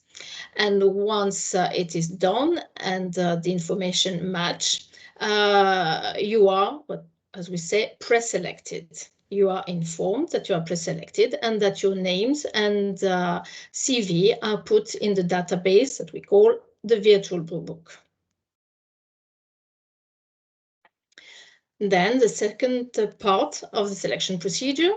Speaker 5: And once it is done and the information match, you are, as we say, pre-selected. You are informed that you are pre-selected, and that your names and CV are put in the database that we call the virtual blue book. Then the second part of the selection procedure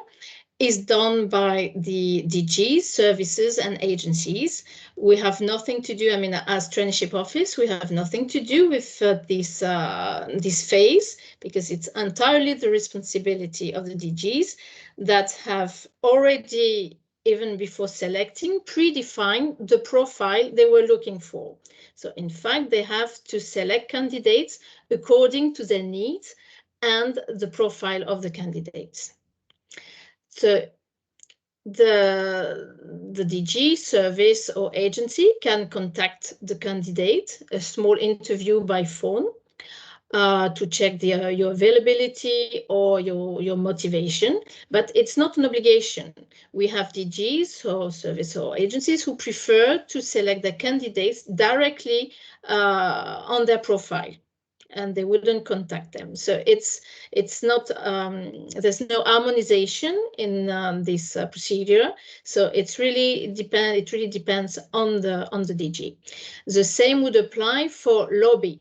Speaker 5: is done by the DGs, services and agencies. We have nothing to do, I mean, as traineeship office, we have nothing to do with this phase, because it's entirely the responsibility of the DGs that have already, even before selecting, predefined the profile they were looking for. So in fact, they have to select candidates according to their needs and the profile of the candidates. So the DG, service or agency can contact the candidate, a small interview by phone, to check your availability or your motivation, but it's not an obligation. We have DGs or service or agencies who prefer to select the candidates directly on their profile, and they wouldn't contact them. So it's not, there's no harmonization in this procedure. So it really depends on the DG. The same would apply for lobby.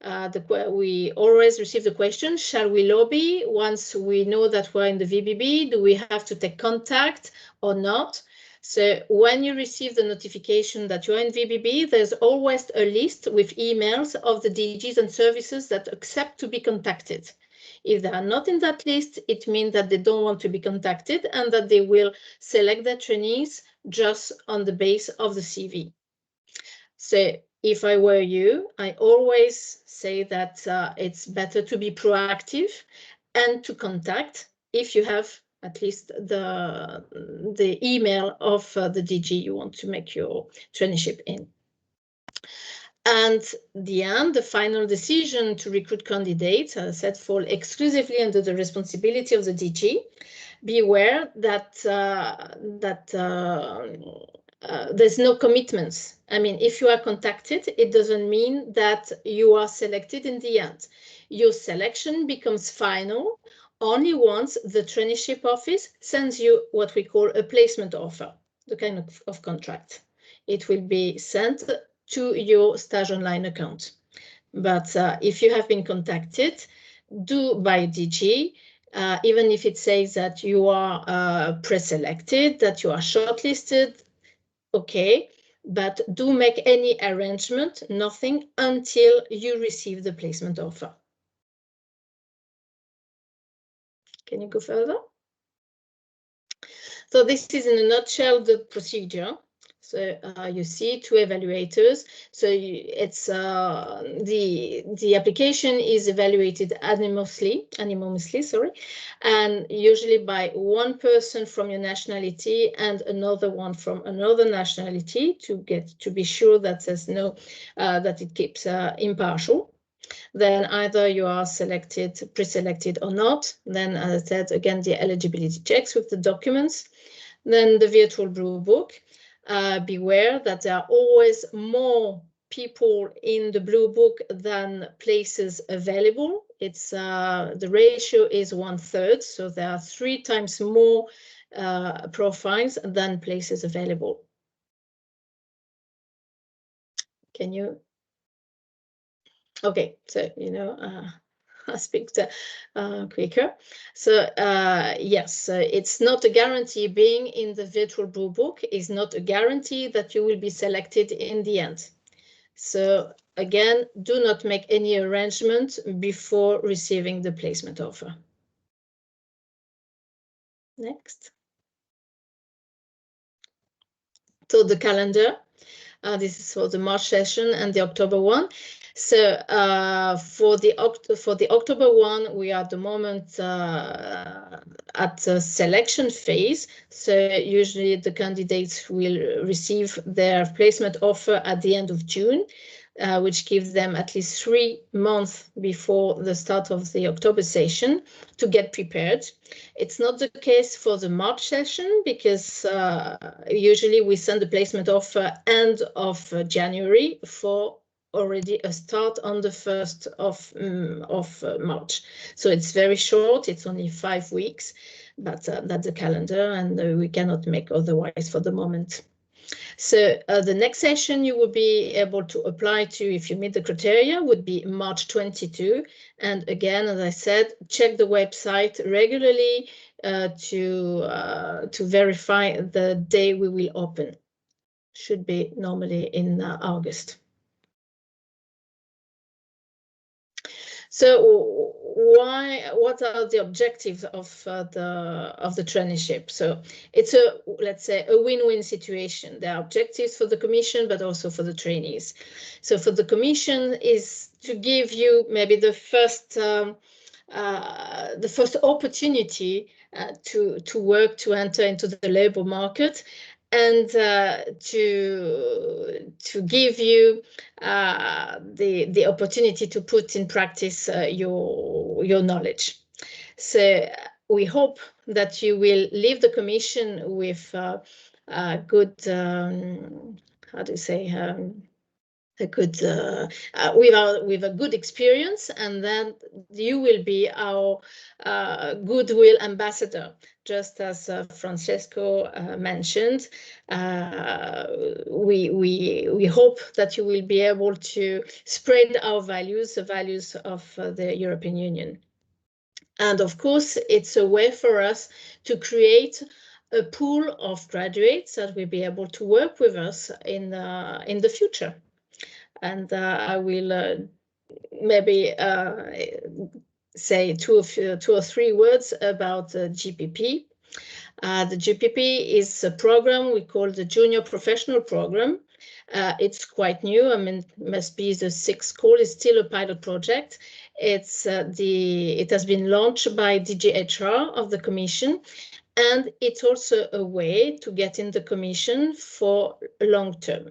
Speaker 5: We always receive the question, shall we lobby once we know that we're in the VBB? Do we have to take contact or not? So when you receive the notification that you're in VBB, there's always a list with emails of the DGs and services that accept to be contacted. If they are not in that list, it means that they don't want to be contacted and that they will select their trainees just on the base of the CV. So if I were you, I always say that it's better to be proactive and to contact if you have at least the email of the DG you want to make your traineeship in. And the final decision to recruit candidates, as I said, fall exclusively under the responsibility of the DG. Beware that there's no commitments. I mean, if you are contacted, it doesn't mean that you are selected in the end. Your selection becomes final only once the traineeship office sends you what we call a placement offer, the kind of contract. It will be sent to your Stage Online account. But if you have been contacted, do by DG, even if it says that you are pre-selected, that you are shortlisted, okay, but do make any arrangement, nothing, until you receive the placement offer. Can you go further? So this is in a nutshell the procedure. So you see two evaluators. So it's the application is evaluated anonymously, and usually by one person from your nationality and another one from another nationality to be sure that there's no that it keeps impartial. Then either you are selected, pre-selected or not. Then, as I said, again, the eligibility checks with the documents. Then the virtual blue book. Beware that there are always more people in the blue book than places available. It's the ratio is 1/3, so there are 3 times more profiles than places available. Can you? Okay, so I speak quicker. So yes, it's not a guarantee. Being in the virtual blue book is not a guarantee that you will be selected in the end. So again, do not make any arrangement before receiving the placement offer. Next. So the calendar. This is for the March session and the October one. So for the October one, we are at the moment at the selection phase. So usually the candidates will receive their placement offer at the end of June, which gives them at least 3 months before the start of the October session to get prepared. It's not the case for the March session because usually we send the placement offer end of January for already a start on the 1st of March. So it's very short, it's only 5 weeks, but that's the calendar and we cannot make otherwise for the moment. So the next session you will be able to apply to if you meet the criteria would be March 22. And again, as I said, check the website regularly. to verify the day we will open. Should be normally in August. So what are the objectives of the traineeship? So it's let's say a win-win situation. There are objectives for the Commission, but also for the trainees. So for the Commission is to give you maybe the first opportunity to work, to enter into the labor market, and to give you the opportunity to put in practice your knowledge. So we hope that you will leave the Commission with good, how do you say, a good with a good experience, and then you will be our goodwill ambassador, just as Francesco mentioned. We hope that you will be able to spread our values, the values of the European Union. And of course, it's a way for us to create a pool of graduates that will be able to work with us in the future. And I will maybe say two or three words about the GPP. The GPP is a program we call the Junior Professional Program. It's quite new. I mean, it must be the 6th call. It's still a pilot project. It has been launched by DG HR of the Commission. And it's also a way to get in the Commission for long term.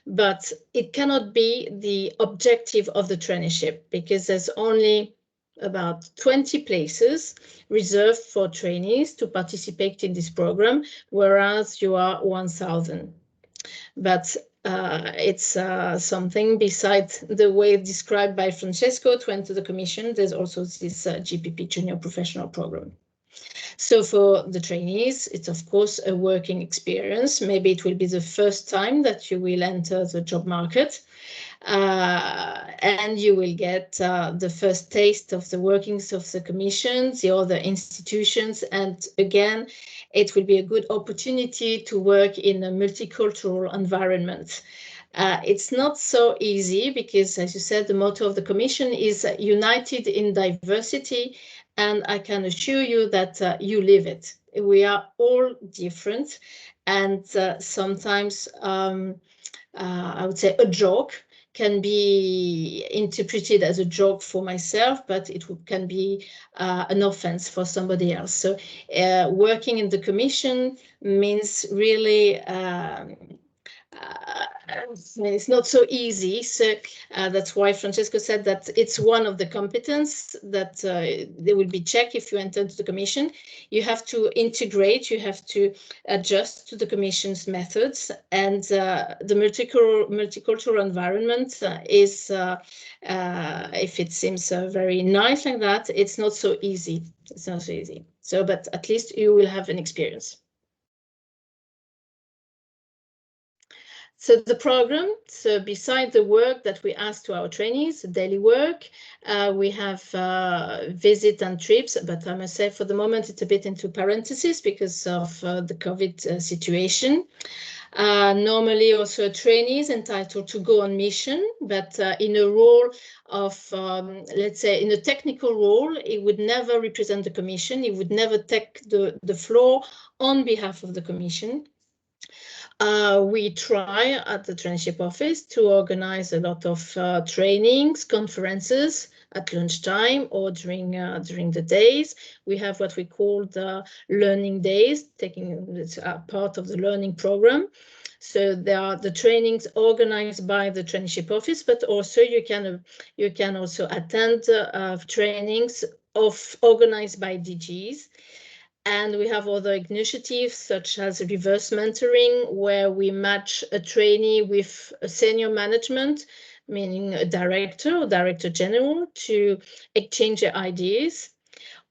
Speaker 5: But it cannot be the objective of the traineeship, because there's only about 20 places reserved for trainees to participate in this program, whereas you are 1,000. But it's something besides the way described by Francesco to enter the Commission. There's also this GPP Junior Professional Program. So for the trainees, it's of course a working experience. Maybe it will be the first time that you will enter the job market, and you will get the first taste of the workings of the Commission, the other institutions, and again, it will be a good opportunity to work in a multicultural environment. It's not so easy because, as you said, the motto of the Commission is united in diversity. And I can assure you that you live it. We are all different, and sometimes I would say a joke can be interpreted as a joke for myself, but it can be an offense for somebody else. So working in the Commission means really it's not so easy. So that's why Francesco said that it's one of the competence that they will be checked if you enter into the Commission. You have to integrate, you have to adjust to the Commission's methods, and the multicultural environment is, if it seems very nice like that, it's not so easy. It's not so easy. So, but at least you will have an experience. So the program, so beside the work that we ask to our trainees, daily work, we have visit and trips, but I must say for the moment it's a bit into parentheses because of the COVID situation. Normally also a trainee is entitled to go on mission, but in a role of, let's say, in a technical role, he would never represent the Commission, he would never take the floor on behalf of the Commission. We try at the traineeship office to organize a lot of trainings, conferences at lunchtime or during the days. We have what we call the learning days, taking part of the learning program. So there are the trainings organized by the traineeship office, but also you can also attend trainings organized by DGs. And we have other initiatives such as reverse mentoring, where we match a trainee with a senior management, meaning a director or director general, to exchange their ideas.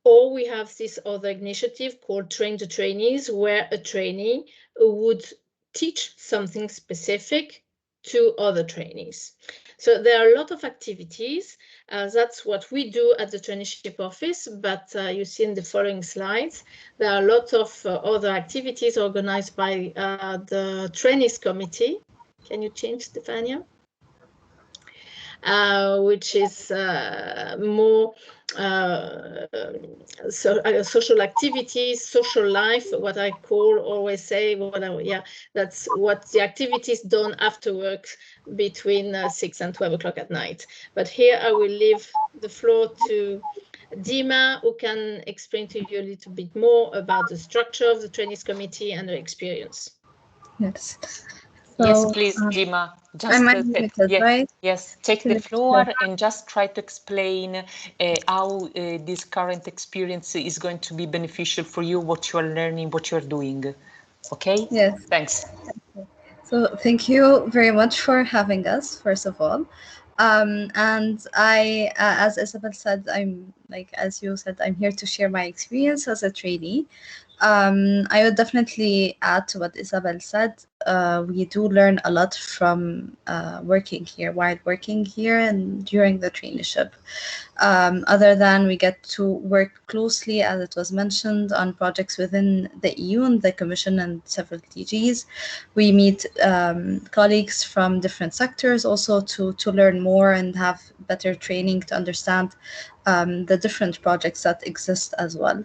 Speaker 5: Or we have this other initiative called Train the Trainees, where a trainee would teach something specific to other trainees. So there are a lot of activities. That's what we do at the traineeship office, but you see in the following slides, there are a lot of other activities organized by the Trainees Committee. Can you change, Stefania? Which is more social activities, social life, what I always say, that's what the activities done after work between 6 and 12 o'clock at night. But here I will leave the floor to Dima, who can explain to you a little bit more about the structure of the Trainees Committee and her experience.
Speaker 6: Yes. So,
Speaker 3: yes, please, Dima. Just
Speaker 6: right?
Speaker 3: Yes, take the floor and just try to explain how this current experience is going to be beneficial for you, what you are learning, what you are doing. Okay?
Speaker 6: Yes.
Speaker 3: Thanks.
Speaker 6: So thank you very much for having us, first of all. And I, as Isabelle said, as you said, I'm here to share my experience as a trainee. I would definitely add to what Isabelle said. We do learn a lot from working here, while working here and during the traineeship. Other than we get to work closely, as it was mentioned, on projects within the EU and the Commission and several DGs. We meet colleagues from different sectors also to learn more and have better training to understand the different projects that exist as well.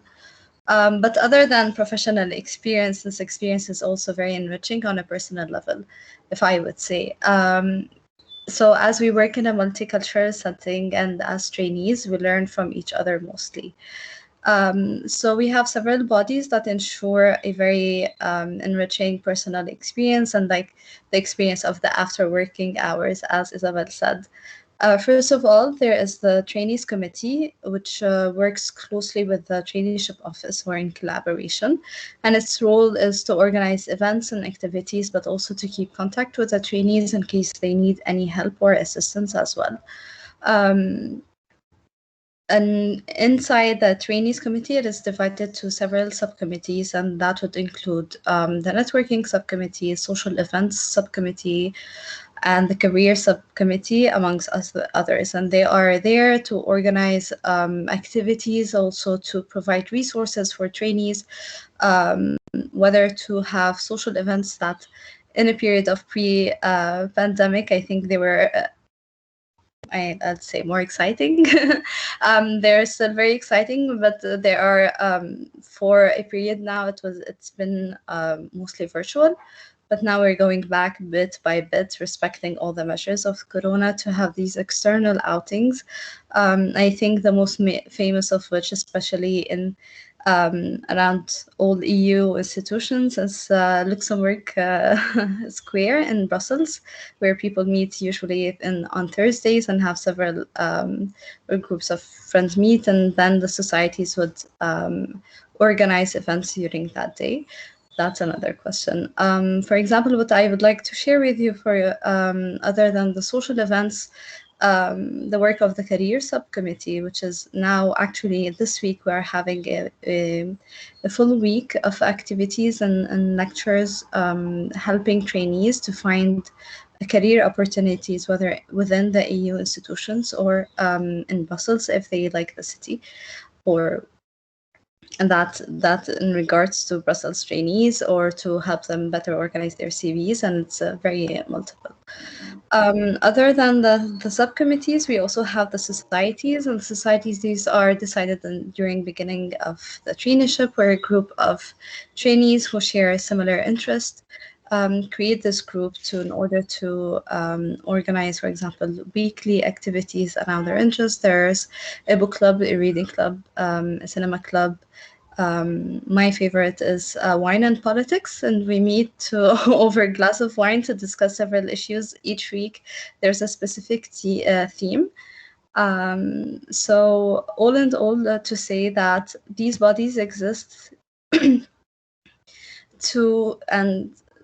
Speaker 6: But other than professional experience, this experience is also very enriching on a personal level, if I would say. So as we work in a multicultural setting and as trainees, we learn from each other mostly. So we have several bodies that ensure a very enriching personal experience and like the experience of the after working hours, as Isabelle said. First of all, there is the Trainees Committee, which works closely with the traineeship office or in collaboration. And its role is to organize events and activities, but also to keep contact with the trainees in case they need any help or assistance as well. And inside the Trainees Committee, it is divided to several subcommittees, and that would include the networking subcommittee, social events subcommittee, and the career subcommittee, amongst others. And they are there to organize activities, also to provide resources for trainees, whether to have social events that in a period of pre-pandemic, I think they were I'd say more exciting. They're still very exciting, but they are for a period now. It's been mostly virtual, but now we're going back bit by bit, respecting all the measures of Corona, to have these external outings. I think the most famous of which, especially in around all EU institutions, is Luxembourg Square in Brussels, where people meet usually on Thursdays and have several groups of friends meet, and then the societies would organize events during that day. That's another question. For example, what I would like to share with you for other than the social events, the work of the career subcommittee, which is now actually this week we're having a full week of activities and lectures helping trainees to find career opportunities, whether within the EU institutions or in Brussels if they like the city, and that in regards to Brussels trainees, or to help them better organize their CVs, and it's very multiple. Other than the subcommittees, we also have the societies, and the societies, these are decided during beginning of the traineeship, where a group of trainees who share a similar interest create this group in order to organize, for example, weekly activities around their interests. There's a book club, a reading club, a cinema club. My favorite is wine and politics, and we meet over a glass of wine to discuss several issues. Each week there's a specific theme. So all in all, to say that these bodies exist and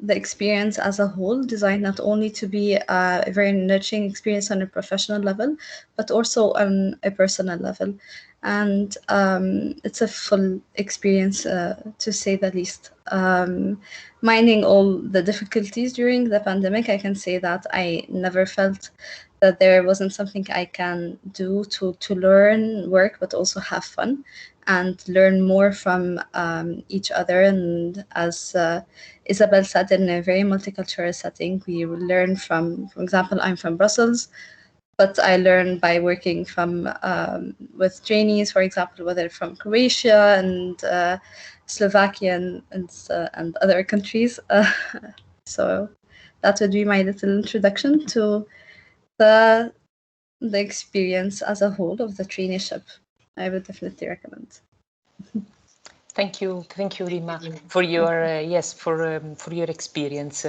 Speaker 6: the experience as a whole designed not only to be a very enriching experience on a professional level, but also on a personal level. And it's a full experience, to say the least. Minding all the difficulties during the pandemic, I can say that I never felt that there wasn't something I can do to learn, work, but also have fun and learn more from each other. And as Isabelle said, in a very multicultural setting, we learn from, for example, I'm from Brussels, but I learn by working from with trainees, for example, whether from Croatia and Slovakia and other countries. So that would be my little introduction to the experience as a whole of the traineeship. I would definitely recommend.
Speaker 3: Thank you, Rima, for your for your experience,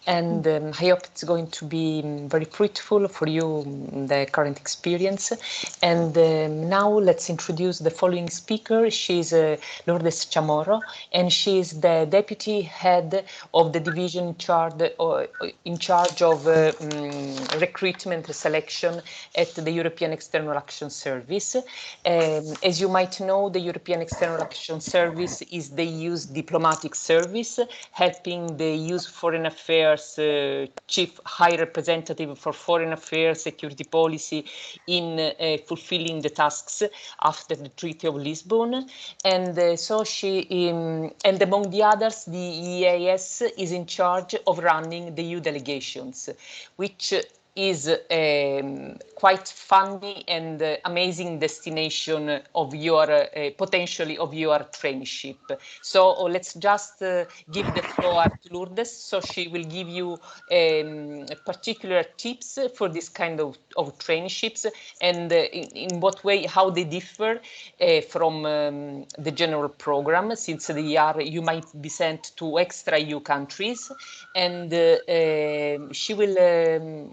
Speaker 3: and I hope it's going to be very fruitful for you, the current experience. And now let's introduce the following speaker. She's Lourdes Chamorro, and she's the deputy head of the division in charge of recruitment selection at the European External Action Service. As you might know, the European External Action Service is the EU's diplomatic service, helping the EU's Foreign Affairs Chief High Representative for Foreign Affairs Security Policy in fulfilling the tasks after the Treaty of Lisbon. And so she, and among the others, the EEAS is in charge of running the EU delegations, which is quite funny and amazing destination of your potentially of your traineeship. So let's just give the floor to Lourdes, so she will give you particular tips for this kind of traineeships, and in what way, how they differ from the general program, since you might be sent to extra EU countries, and she will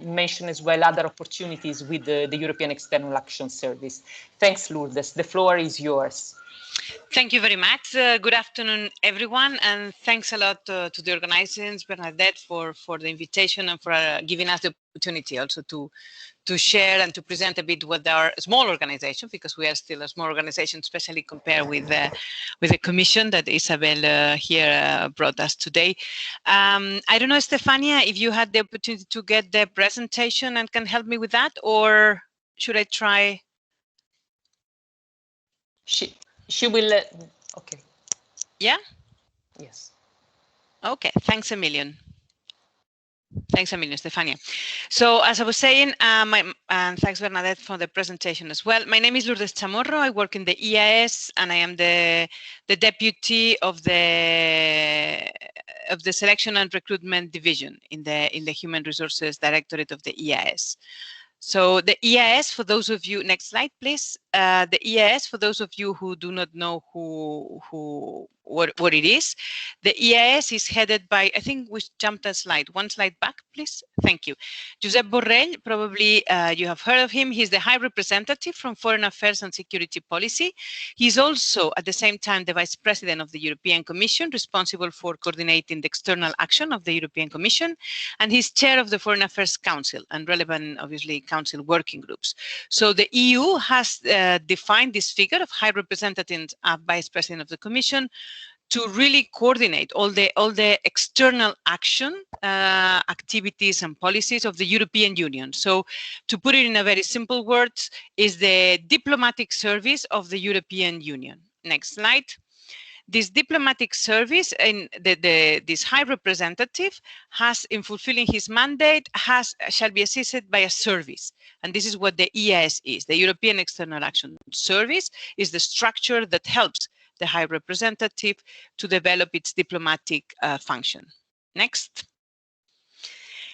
Speaker 3: mention as well other opportunities with the European External Action Service. Thanks, Lourdes. The floor is yours.
Speaker 7: Thank you very much. Good afternoon, everyone, and thanks a lot to the organizers, Bernadette, for the invitation and for giving us the opportunity also to share and to present a bit what our small organization, because we are still a small organization, especially compared with the commission that Isabelle here brought us today. I don't know, Stefania, if you had the opportunity to get the presentation and can help me with that, or should I try?
Speaker 3: She will, okay.
Speaker 7: Yeah?
Speaker 3: Yes.
Speaker 7: Okay, thanks a million. Thanks a million, Stefania. So as I was saying, and thanks Bernadette for the presentation as well. My name is Lourdes Chamorro. I work in the EEAS, and I am the deputy of the Selection and Recruitment Division in the Human Resources Directorate of the EEAS. So the EEAS, for those of you, next slide, please. The EEAS, for those of you who do not know what it is, the EEAS is headed by, I think we jumped a slide. One slide back, please. Thank you. Josep Borrell, probably you have heard of him. He's the High Representative from Foreign Affairs and Security Policy. He's also, at the same time, the Vice President of the European Commission, responsible for coordinating the external action of the European Commission, and he's chair of the Foreign Affairs Council and relevant, obviously, Council working groups. So the EU has defined this figure of High Representative Vice President of the Commission to really coordinate all the external action activities and policies of the European Union. So to put it in a very simple words, is the diplomatic service of the European Union. Next slide. This diplomatic service and this high representative has, in fulfilling his mandate, shall be assisted by a service. And this is what the EEAS is. The European External Action Service is the structure that helps the high representative to develop its diplomatic function. Next.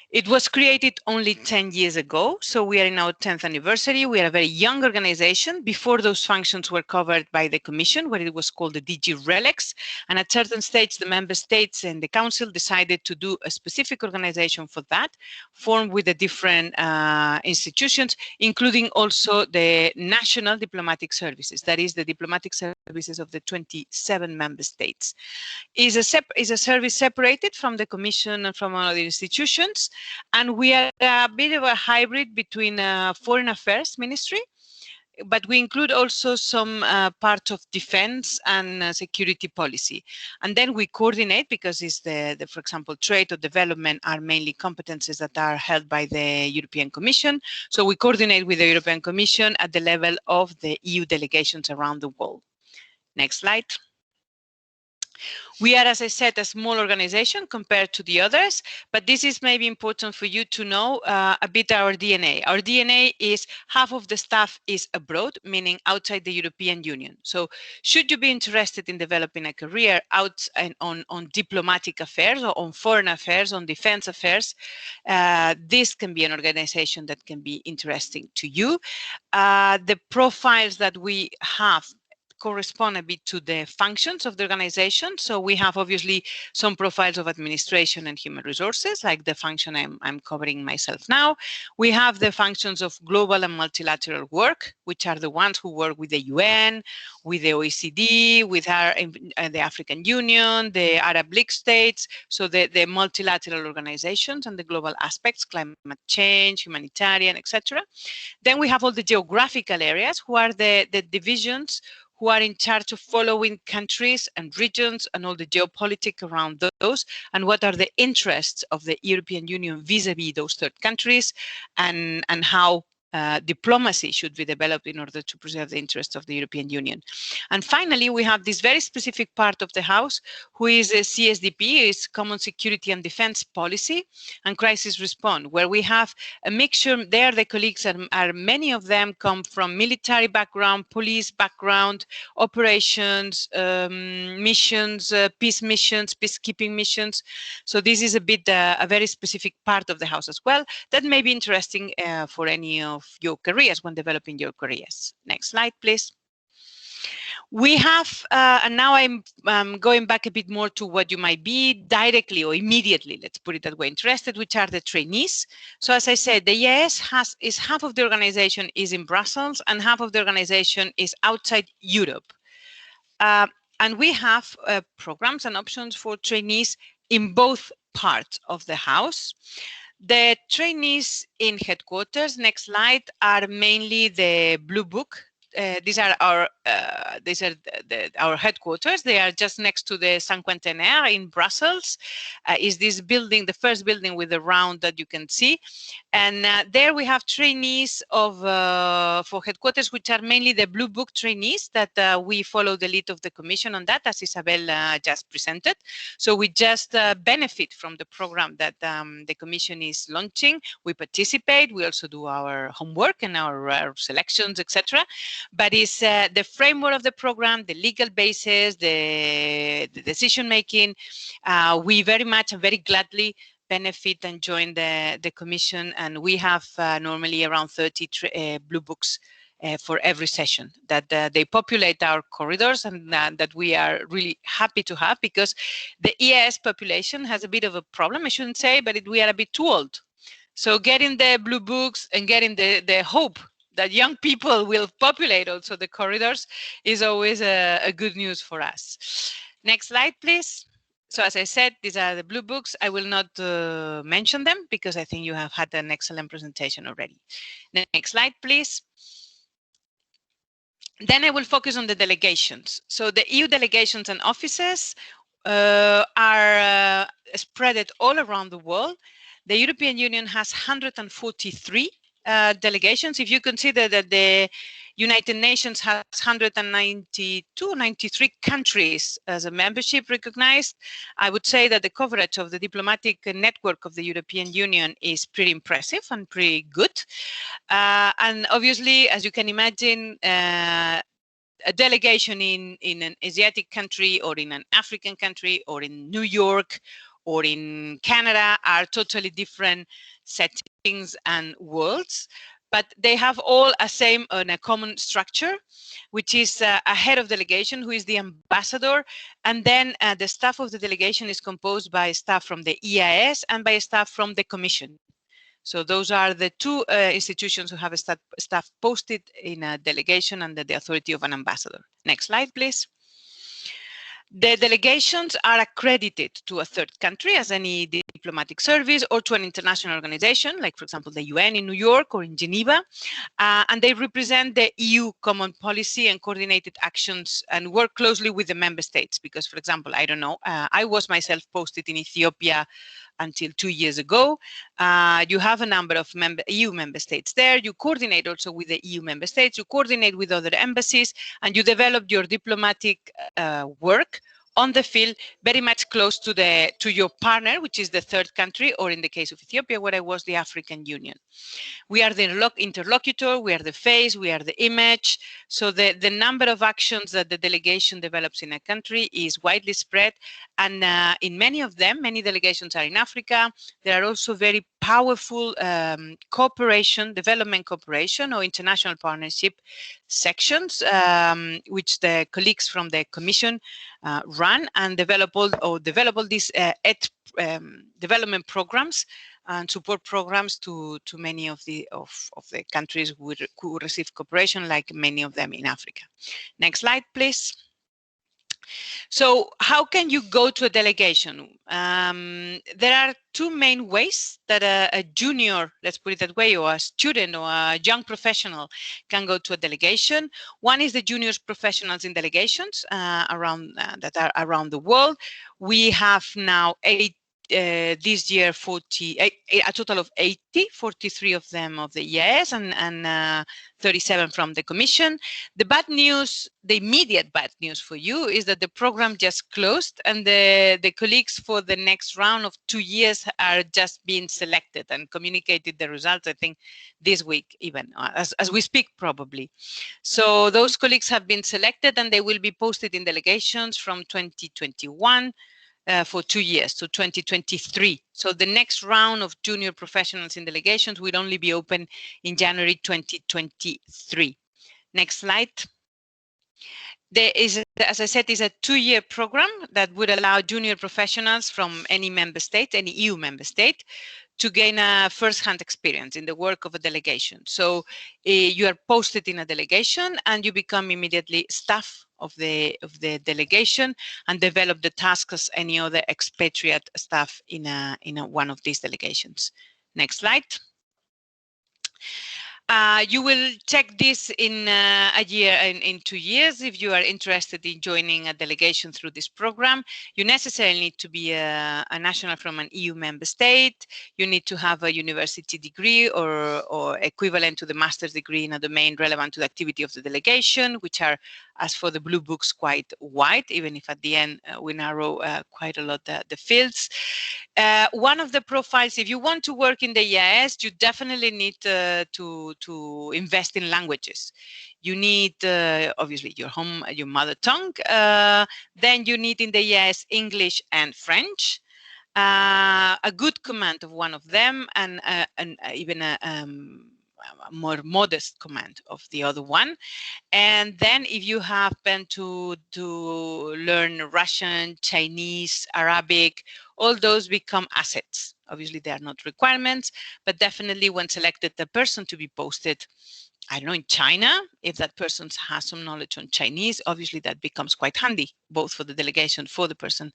Speaker 7: It was created only 10 years ago, so we are in our 10th anniversary. We are a very young organization. Before, those functions were covered by the Commission, where it was called the DG RELEX. And at certain stages, the member states and the Council decided to do a specific organization for that, formed with the different institutions, including also the national diplomatic services, that is the diplomatic services of the 27 member states. Is a service separated from the Commission and from other institutions. And we are a bit of a hybrid between Foreign Affairs Ministry but we include also some part of defense and security policy. And then we coordinate, because it's for example, trade or development are mainly competences that are held by the European Commission. So we coordinate with the European Commission at the level of the EU delegations around the world. Next slide. We are, as I said, a small organization compared to the others, but this is maybe important for you to know a bit our DNA. Our DNA is half of the staff is abroad, meaning outside the European Union. So should you be interested in developing a career out and on diplomatic affairs or on foreign affairs, on defense affairs, this can be an organization that can be interesting to you. The profiles that we have correspond a bit to the functions of the organization. So we have obviously some profiles of administration and human resources, like the function I'm covering myself now. We have the functions of global and multilateral work, which are the ones who work with the UN, with the OECD, with the African Union, the Arab League states, so the multilateral organizations and the global aspects, climate change, humanitarian, etc. Then we have all the geographical areas, who are the divisions who are in charge of following countries and regions and all the geopolitics around those, and what are the interests of the European Union vis-a-vis those third countries, and how diplomacy should be developed in order to preserve the interests of the European Union. And finally, we have this very specific part of the House, who is a CSDP, is Common Security and Defense Policy and Crisis Response, where we have a mixture. There, the colleagues are many of them come from military background, police background, operations, missions, peace missions, peacekeeping missions. So this is a bit a very specific part of the House as well that may be interesting for any of your careers when developing your careers. Next slide, please. We have, and now I'm going back a bit more to what you might be directly or immediately, let's put it that way, interested, which are the trainees. So as I said, the EEAS is half of the organization is in Brussels and half of the organization is outside Europe. And we have programs and options for trainees in both parts of the House. The trainees in headquarters, next slide, are mainly the Blue Book. These are our headquarters. They are just next to the Cinquantenaire in Brussels. Is this building, the first building with the round that you can see. And there we have trainees for headquarters, which are mainly the Blue Book trainees that we follow the lead of the Commission on that, as Isabelle just presented. So we just benefit from the program that the Commission is launching. We participate. We also do our homework and our selections, etc. But it's the framework of the program, the legal basis, the decision making. We very much and very gladly benefit and join the Commission, and we have normally around 30 Blue Books for every session that they populate our corridors, and that we are really happy to have, because the EEAS population has a bit of a problem, I shouldn't say, but we are a bit too old. So getting the Blue Books and getting the hope that young people will populate also the corridors is always a good news for us. Next slide, please. So as I said, these are the Blue Books. I will not mention them because I think you have had an excellent presentation already. Next slide, please. Then I will focus on the delegations. So the EU delegations and offices are spread all around the world. The European Union has 143 delegations. If you consider that the United Nations has 93 countries as a membership recognized, I would say that the coverage of the diplomatic network of the European Union is pretty impressive and pretty good. And obviously, as you can imagine, a delegation in an Asiatic country or in an African country or in New York or in Canada are totally different settings and worlds, but they have all a common structure, which is a head of delegation who is the ambassador, and then the staff of the delegation is composed by staff from the EEAS and by staff from the Commission. So those are the two institutions who have a staff posted in a delegation under the authority of an ambassador. Next slide, please. The delegations are accredited to a third country as any diplomatic service or to an international organization, like, for example, the UN in New York or in Geneva. And they represent the EU common policy and coordinated actions and work closely with the member states. Because, for example, I don't know, I was myself posted in Ethiopia until 2 years ago. You have a number of EU member states there. You coordinate also with the EU member states. You coordinate with other embassies, and you develop your diplomatic work on the field very much close to your partner, which is the third country, or in the case of Ethiopia, where I was, the African Union. We are the interlocutor, we are the face, we are the image. So the number of actions that the delegation develops in a country is widely spread. And in many of them, many delegations are in Africa. There are also very powerful cooperation, development cooperation or international partnership sections, which the colleagues from the Commission run and develop all these development programs and support programs to many of the countries who receive cooperation, like many of them in Africa. Next slide, please. So how can you go to a delegation? There are two main ways that a junior, let's put it that way, or a student or a young professional can go to a delegation. One is the juniors professionals in delegations that are around the world. We have now this year a total of 80, 43 of them of the EEAS and 37 from the Commission. The bad news, the immediate bad news for you is that the program just closed and the colleagues for the next round of 2 years are just being selected and communicated the results, I think, this week even, as we speak probably. So those colleagues have been selected and they will be posted in delegations from 2021 for 2 years to 2023. So the next round of junior professionals in delegations will only be open in January 2023. Next slide. There is, as I said, is a 2-year program that would allow junior professionals from any member state, any EU member state, to gain a first-hand experience in the work of a delegation. So you are posted in a delegation and you become immediately staff of the delegation and develop the tasks as any other expatriate staff in one of these delegations. Next slide. You will check this in a year, in 2 years, if you are interested in joining a delegation through this program. You necessarily need to be a national from an EU member state. You need to have a university degree or equivalent to the master's degree in a domain relevant to the activity of the delegation, which are, as for the blue books, quite wide, even if at the end we narrow quite a lot the fields. One of the profiles, if you want to work in the EEAS, you definitely need to invest in languages. You need, obviously, your mother tongue. Then you need in the EEAS English and French. A good command of one of them, and even a more modest command of the other one. And then if you happen to learn Russian, Chinese, Arabic, all those become assets. Obviously, they are not requirements, but definitely when selected the person to be posted, I don't know, in China, if that person has some knowledge on Chinese, obviously that becomes quite handy, both for the delegation, for the person,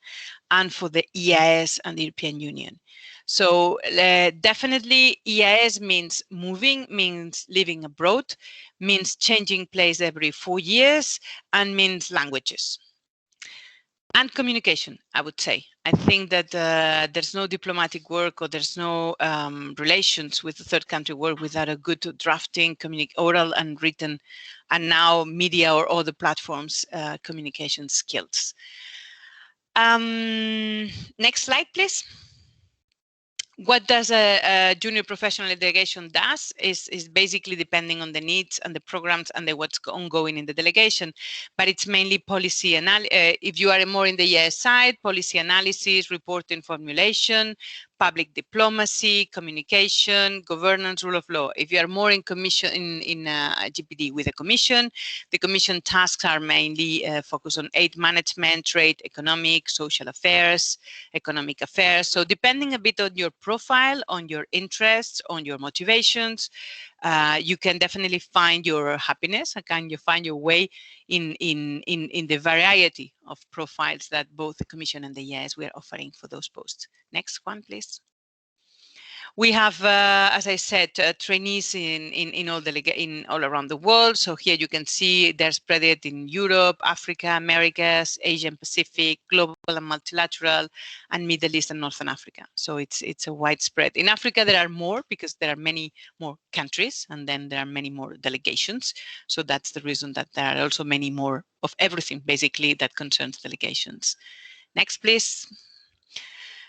Speaker 7: and for the EEAS and the European Union. So definitely EEAS means moving, means living abroad, means changing place every 4 years, and means languages. And communication, I would say. I think that there's no diplomatic work or there's no relations with the third country work without a good drafting, oral and written, and now media or other platforms communication skills. Next slide, please. What does a junior professional delegation does is basically depending on the needs and the programs and what's ongoing in the delegation, but it's mainly policy analysis. If you are more in the EEAS side, policy analysis, reporting formulation, public diplomacy, communication, governance, rule of law. If you are more in commission in GPD with the commission tasks are mainly focused on aid management, trade, economic, social affairs, economic affairs. So depending a bit on your profile, on your interests, on your motivations, you can definitely find your happiness, and can you find your way in the variety of profiles that both the Commission and the EEAS were offering for those posts. Next one, please. We have, as I said, trainees in all around the world. So here you can see they're spread it in Europe, Africa, Americas, Asia and Pacific, global and multilateral, and Middle East and Northern Africa. So it's a widespread. In Africa, there are more because there are many more countries, and then there are many more delegations. So that's the reason that there are also many more of everything, basically, that concerns delegations. Next, please.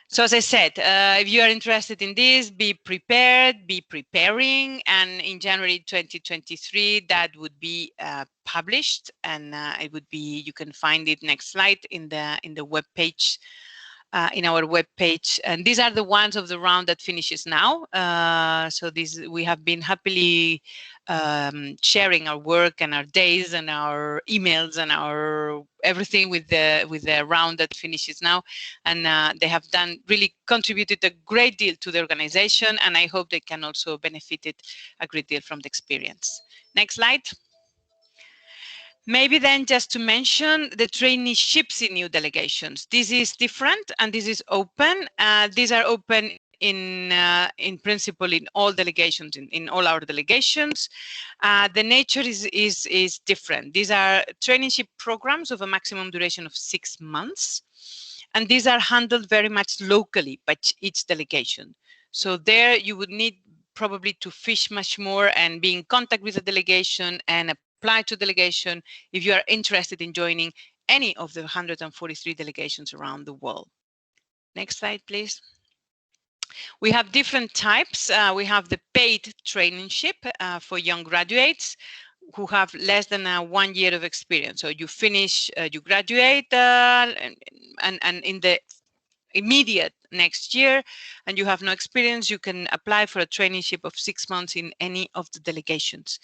Speaker 7: So as I said, if you are interested in this, be prepared, be preparing, and in January 2023, that would be published, and it would be, you can find it, next slide, in the web page, in our web page. And these are the ones of the round that finishes now. So we have been happily sharing our work and our days and our emails and our everything with the round that finishes now, and they have really contributed a great deal to the organization, and I hope they can also benefit a great deal from the experience. Next slide. Maybe then just to mention the traineeships in new delegations. This is different and this is open. These are open in principle in all delegations, in all our delegations. The nature is different. These are traineeship programs of a maximum duration of 6 months. And these are handled very much locally by each delegation. So there you would need probably to fish much more and be in contact with the delegation and apply to delegation if you are interested in joining any of the 143 delegations around the world. Next slide, please. We have different types. We have the paid traineeship for young graduates who have less than 1 year of experience. So you finish, you graduate, and in the immediate next year, and you have no experience, you can apply for a traineeship of 6 months in any of the delegations.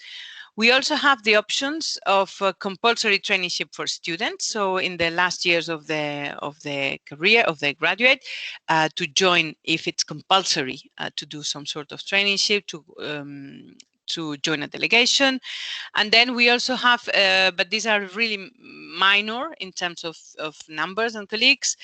Speaker 7: We also have the options of compulsory traineeship for students. So in the last years of the career of the graduate, to join, if it's compulsory, to do some sort of traineeship, to join a delegation. And then we also have, but these are really minor in terms of numbers and colleagues,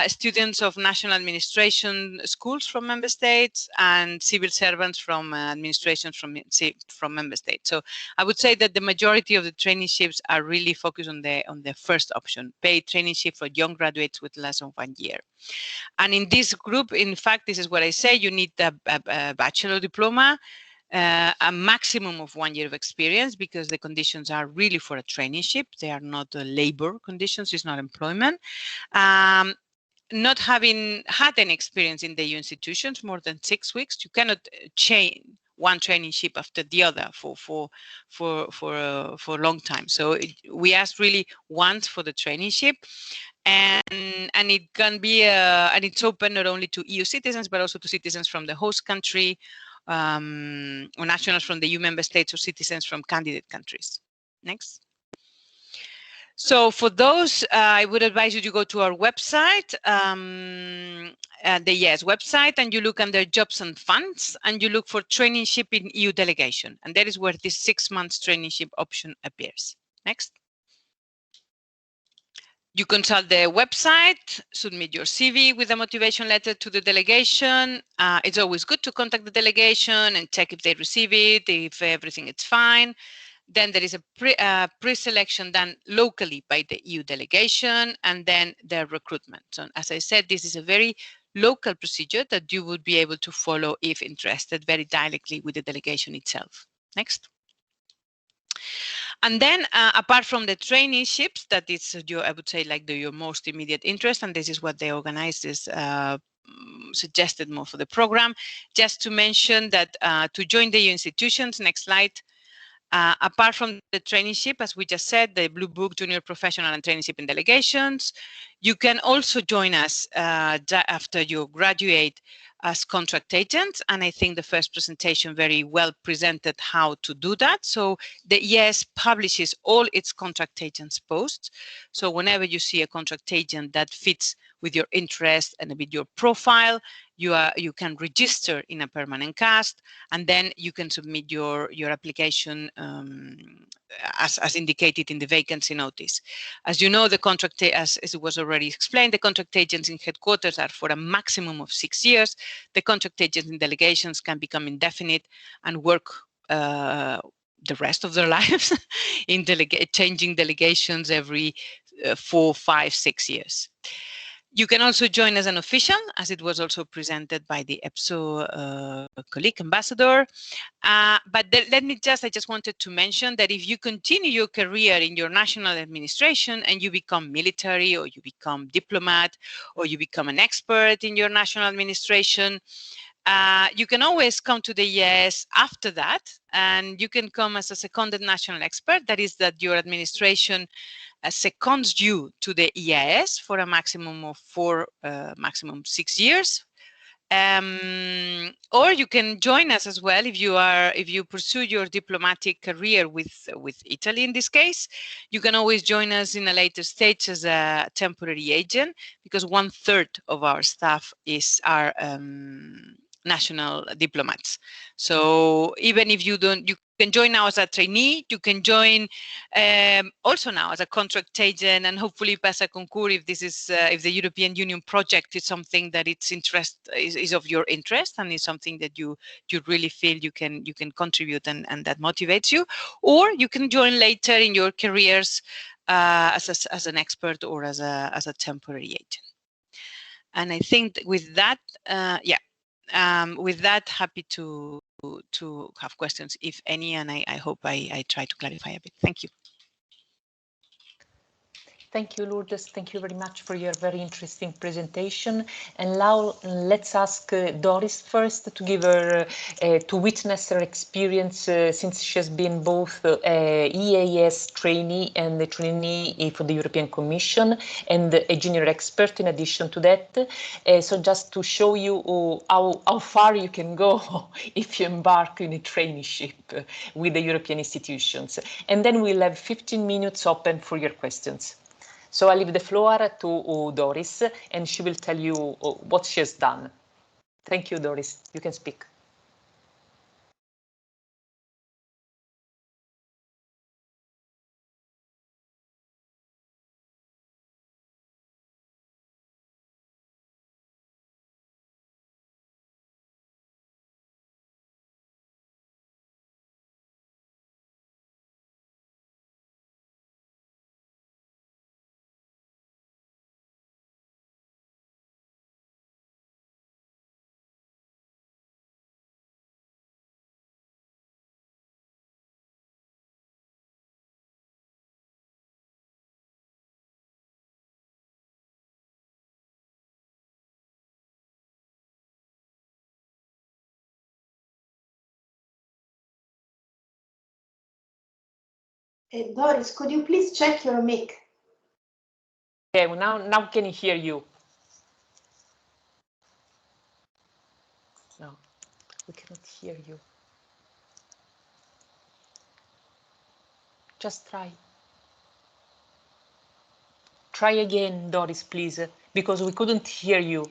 Speaker 7: students of national administration schools from member states and civil servants from administrations from member states. So I would say that the majority of the traineeships are really focused on the first option, paid traineeship for young graduates with less than 1 year. And in this group, in fact, this is what I say, you need a bachelor diploma, a maximum of 1 year of experience, because the conditions are really for a traineeship. They are not labor conditions, it's not employment. Not having had any experience in the EU institutions more than 6 weeks, you cannot chain one traineeship after the other for a long time. So we asked really once for the traineeship, and it can be and it's open not only to EU citizens but also to citizens from the host country, or nationals from the EU member states, or citizens from candidate countries. Next. So for those, I would advise you to go to our website, the EEAS website, and you look under jobs and funds, and you look for traineeship in EU delegation. And that is where this 6 months traineeship option appears. Next. You consult the website, submit your CV with a motivation letter to the delegation. It's always good to contact the delegation and check if they receive it, if everything is fine. Then there is a pre-selection done locally by the EU delegation, and then the recruitment. So as I said, this is a very local procedure that you would be able to follow if interested very directly with the delegation itself. Next. And then apart from the traineeships, that is I would say like your most immediate interest, and this is what the organizers suggested more for the program, just to mention that to join the EU institutions, next slide, apart from the traineeship, as we just said, the Blue Book, Junior Professional and Traineeship in Delegations, you can also join us after you graduate as contract agents. And I think the first presentation very well presented how to do that. So the EEAS publishes all its contract agents posts. So whenever you see a contract agent that fits with your interest and with your profile, you can register in a permanent cast, and then you can submit your application as indicated in the vacancy notice. As you know, the contract, as it was already explained, the contract agents in headquarters are for a maximum of 6 years. The contract agents in delegations can become indefinite and work the rest of their lives in changing delegations every 4, 5, 6 years. You can also join as an official, as it was also presented by the EPSO colleague ambassador. But I just wanted to mention that if you continue your career in your national administration and you become military, or you become diplomat, or you become an expert in your national administration, you can always come to the EEAS after that, and you can come as a seconded national expert. That is, that your administration seconds you to the EEAS for a maximum of maximum 6 years. Or you can join us as well if you pursue your diplomatic career with Italy. In this case, you can always join us in a later stage as a temporary agent, because 1/3 of our staff are national diplomats. So even if you can join now as a trainee, you can join also now as a contract agent, and hopefully pass a concours if this is if the European Union project is something that is of your interest, and is something that you really feel you can contribute and that motivates you. Or you can join later in your careers as an expert or as a temporary agent. And I think with that, happy to have questions, if any, and I hope I try to clarify a bit. Thank you.
Speaker 3: Thank you, Lourdes. Thank you very much for your very interesting presentation. And now let's ask Doris first to give her, to witness her experience since she has been both EEAS trainee and the trainee for the European Commission, and a junior expert in addition to that. So just to show you how far you can go if you embark in a traineeship with the European institutions. And then we'll have 15 minutes open for your questions. So I leave the floor to Doris, and she will tell you what she has done. Thank you, Doris. You can speak.
Speaker 1: Doris, could you please check your mic?
Speaker 3: Okay, well, now can I hear you? No, we cannot hear you. Just try. Try again, Doris, please, because we couldn't hear you.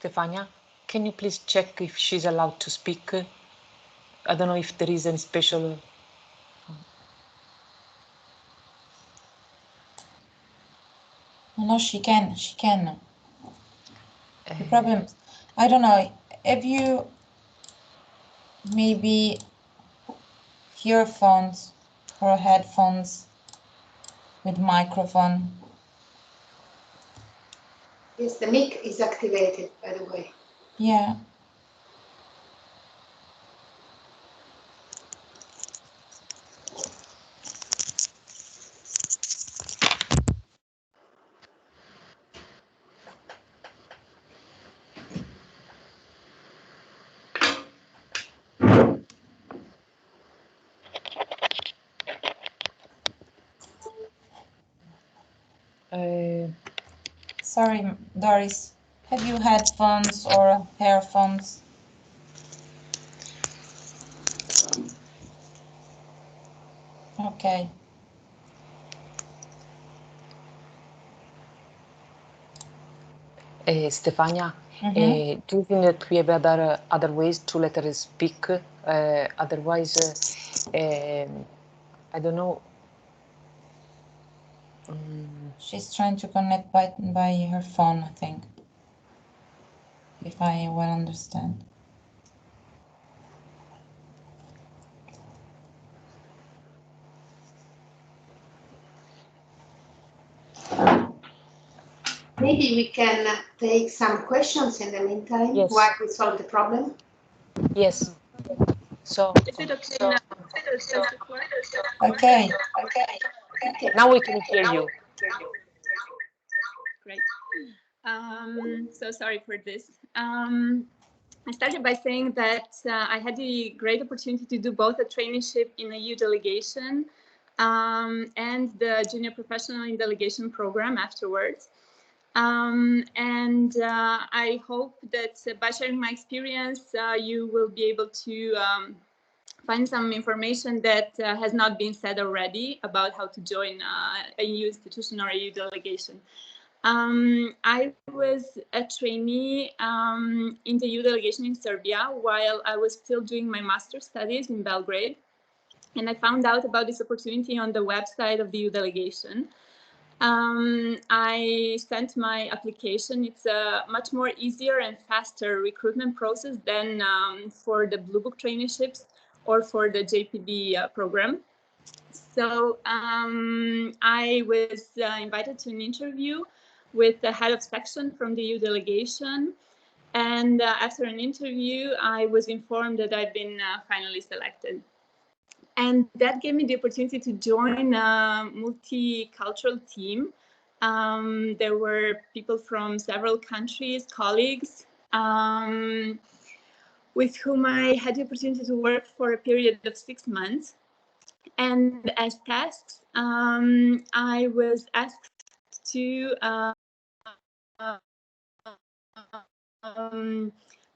Speaker 3: Stefania, can you please check if she's allowed to speak? I don't know if there is any special...
Speaker 8: No, she can. The problem, I don't know, have you maybe earphones or headphones? with microphone.
Speaker 1: Yes, the mic is activated, by the way.
Speaker 8: Yeah. Sorry, Doris. Have you headphones or earphones? Okay.
Speaker 3: Stefania, do you think that we have other ways to let her speak? Otherwise, I don't know.
Speaker 8: She's trying to connect by her phone, I think, if I well understand.
Speaker 1: Maybe we can take some questions in the meantime,
Speaker 3: Yes.
Speaker 1: while we solve the problem.
Speaker 3: Yes. So,
Speaker 9: Is it okay now?
Speaker 8: Okay.
Speaker 3: now we can hear you.
Speaker 9: Great. So sorry for this. I started by saying that I had the great opportunity to do both a traineeship in a EU delegation and the junior professional in delegation program afterwards. I hope that by sharing my experience, you will be able to find some information that has not been said already about how to join a EU institution or a EU delegation. I was a trainee in the EU delegation in Serbia while I was still doing my master's studies in Belgrade. And I found out about this opportunity on the website of the EU delegation. I sent my application. It's a much more easier and faster recruitment process than for the Blue Book traineeships or for the JPD program. So I was invited to an interview with the head of section from the EU delegation. And after an interview, I was informed that I've been finally selected. And that gave me the opportunity to join a multicultural team. There were people from several countries, colleagues, with whom I had the opportunity to work for a period of 6 months. And as tasks, I was asked to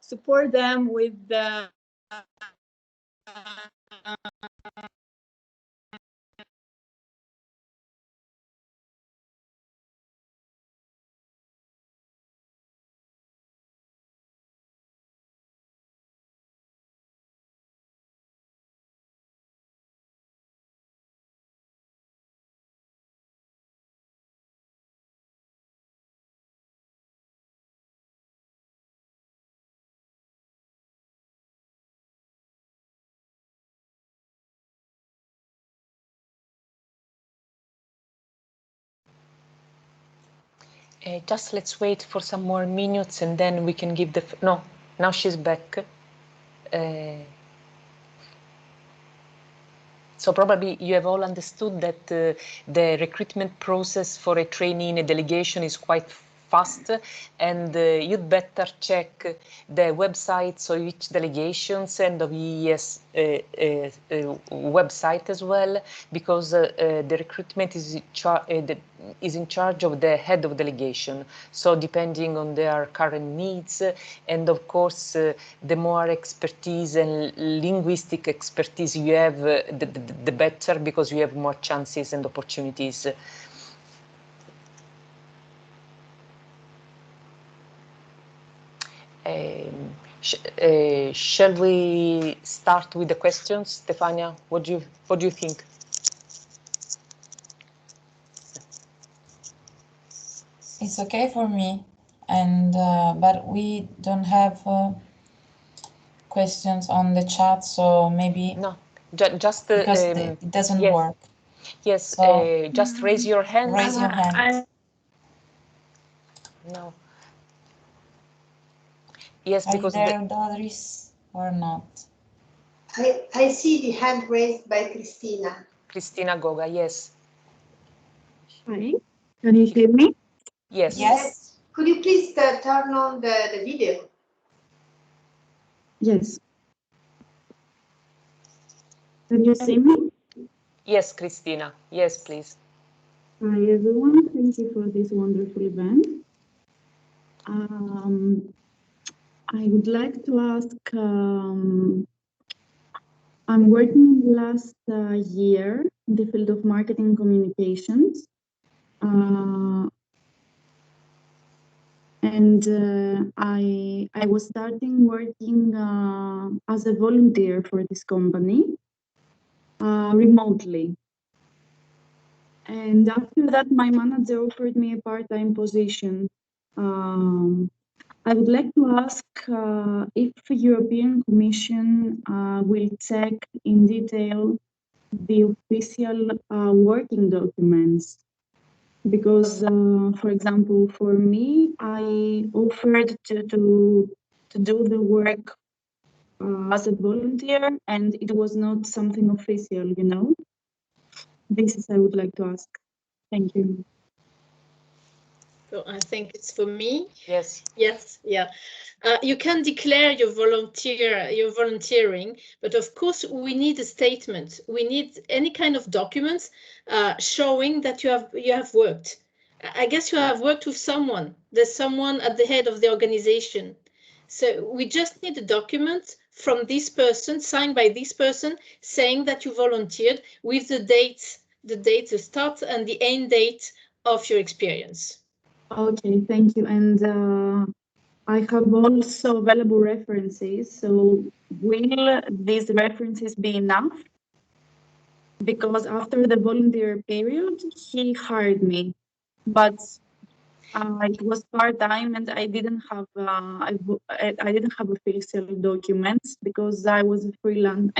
Speaker 9: support them with the
Speaker 3: just let's wait for some more minutes and then we can give the... No, now she's back. So probably you have all understood that the recruitment process for a trainee in a delegation is quite fast, and you'd better check the websites of each delegations and of EEAS website as well, because the recruitment is in charge of the head of delegation. So depending on their current needs, and of course the more expertise and linguistic expertise you have, the better, because you have more chances and opportunities. Shall we start with the questions, Stefania? What do you think?
Speaker 8: It's okay for me, and but we don't have questions on the chat, so maybe
Speaker 3: no, just
Speaker 8: because it doesn't
Speaker 3: yes.
Speaker 8: work.
Speaker 3: Yes,
Speaker 8: So,
Speaker 3: just raise your hand.
Speaker 8: raise your hand.
Speaker 3: No. Yes,
Speaker 8: Are you
Speaker 3: because
Speaker 8: there, Doris, or not?
Speaker 1: I see the hand raised by Cristina.
Speaker 3: Cristina Goga, yes.
Speaker 10: Hi, can you hear me?
Speaker 3: Yes.
Speaker 8: Yes.
Speaker 1: Could you please turn on the video?
Speaker 10: Yes. Can you see me?
Speaker 3: Yes, Cristina. Yes, please.
Speaker 10: Hi, everyone. Thank you for this wonderful event. I would like to ask, I'm working last year in the field of marketing communications. And I was starting working as a volunteer for this company remotely. And after that, my manager offered me a part-time position. I would like to ask if the European Commission will check in detail the official working documents. Because, for example, for me, I offered to do the work as a volunteer, and it was not something official, you know. This is I would like to ask. Thank you.
Speaker 5: So I think it's for me.
Speaker 3: Yes.
Speaker 5: Yes, yeah. You can declare your volunteering, but of course we need a statement. We need any kind of documents showing that you have worked. I guess you have worked with someone. There's someone at the head of the organization. So we just need a document from this person, signed by this person, saying that you volunteered with the date, the start and the end date of your experience.
Speaker 10: Okay, thank you. And I have also available references. So will these references be enough? Because after the volunteer period, he hired me, but it was part-time, and I didn't have official documents because I was a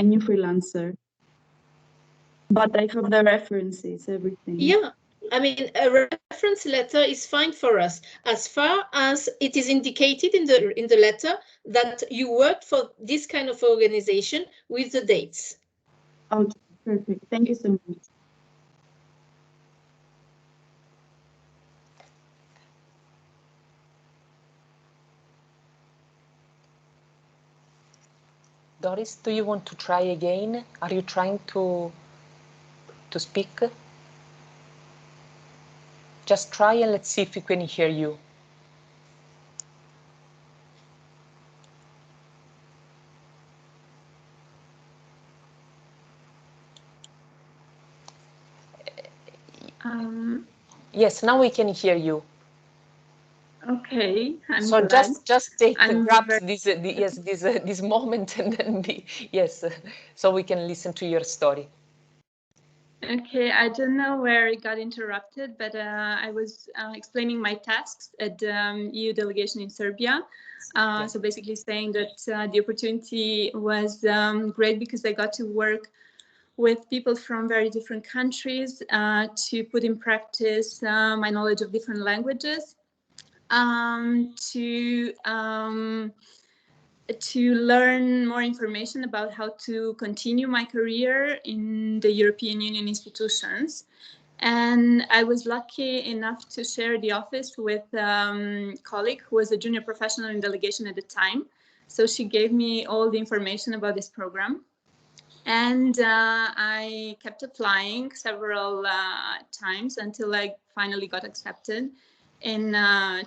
Speaker 10: new freelancer. But I have the references, everything.
Speaker 5: Yeah. I mean, a reference letter is fine for us as far as it is indicated in the letter that you worked for this kind of organization with the dates.
Speaker 10: Okay, perfect. Thank you so much.
Speaker 3: Doris, do you want to try again? Are you trying to speak? Just try and let's see if we can hear you. Yes, now we can hear you.
Speaker 9: Okay, I'm
Speaker 3: so
Speaker 9: glad.
Speaker 3: just grab this moment and then yes, so we can listen to your story.
Speaker 9: Okay, I don't know where it got interrupted, but I was explaining my tasks at EU delegation in Serbia. So basically saying that the opportunity was great because I got to work with people from very different countries to put in practice my knowledge of different languages, to learn more information about how to continue my career in the European Union institutions. And I was lucky enough to share the office with a colleague who was a junior professional in delegation at the time. So she gave me all the information about this program. And I kept applying several times until I finally got accepted in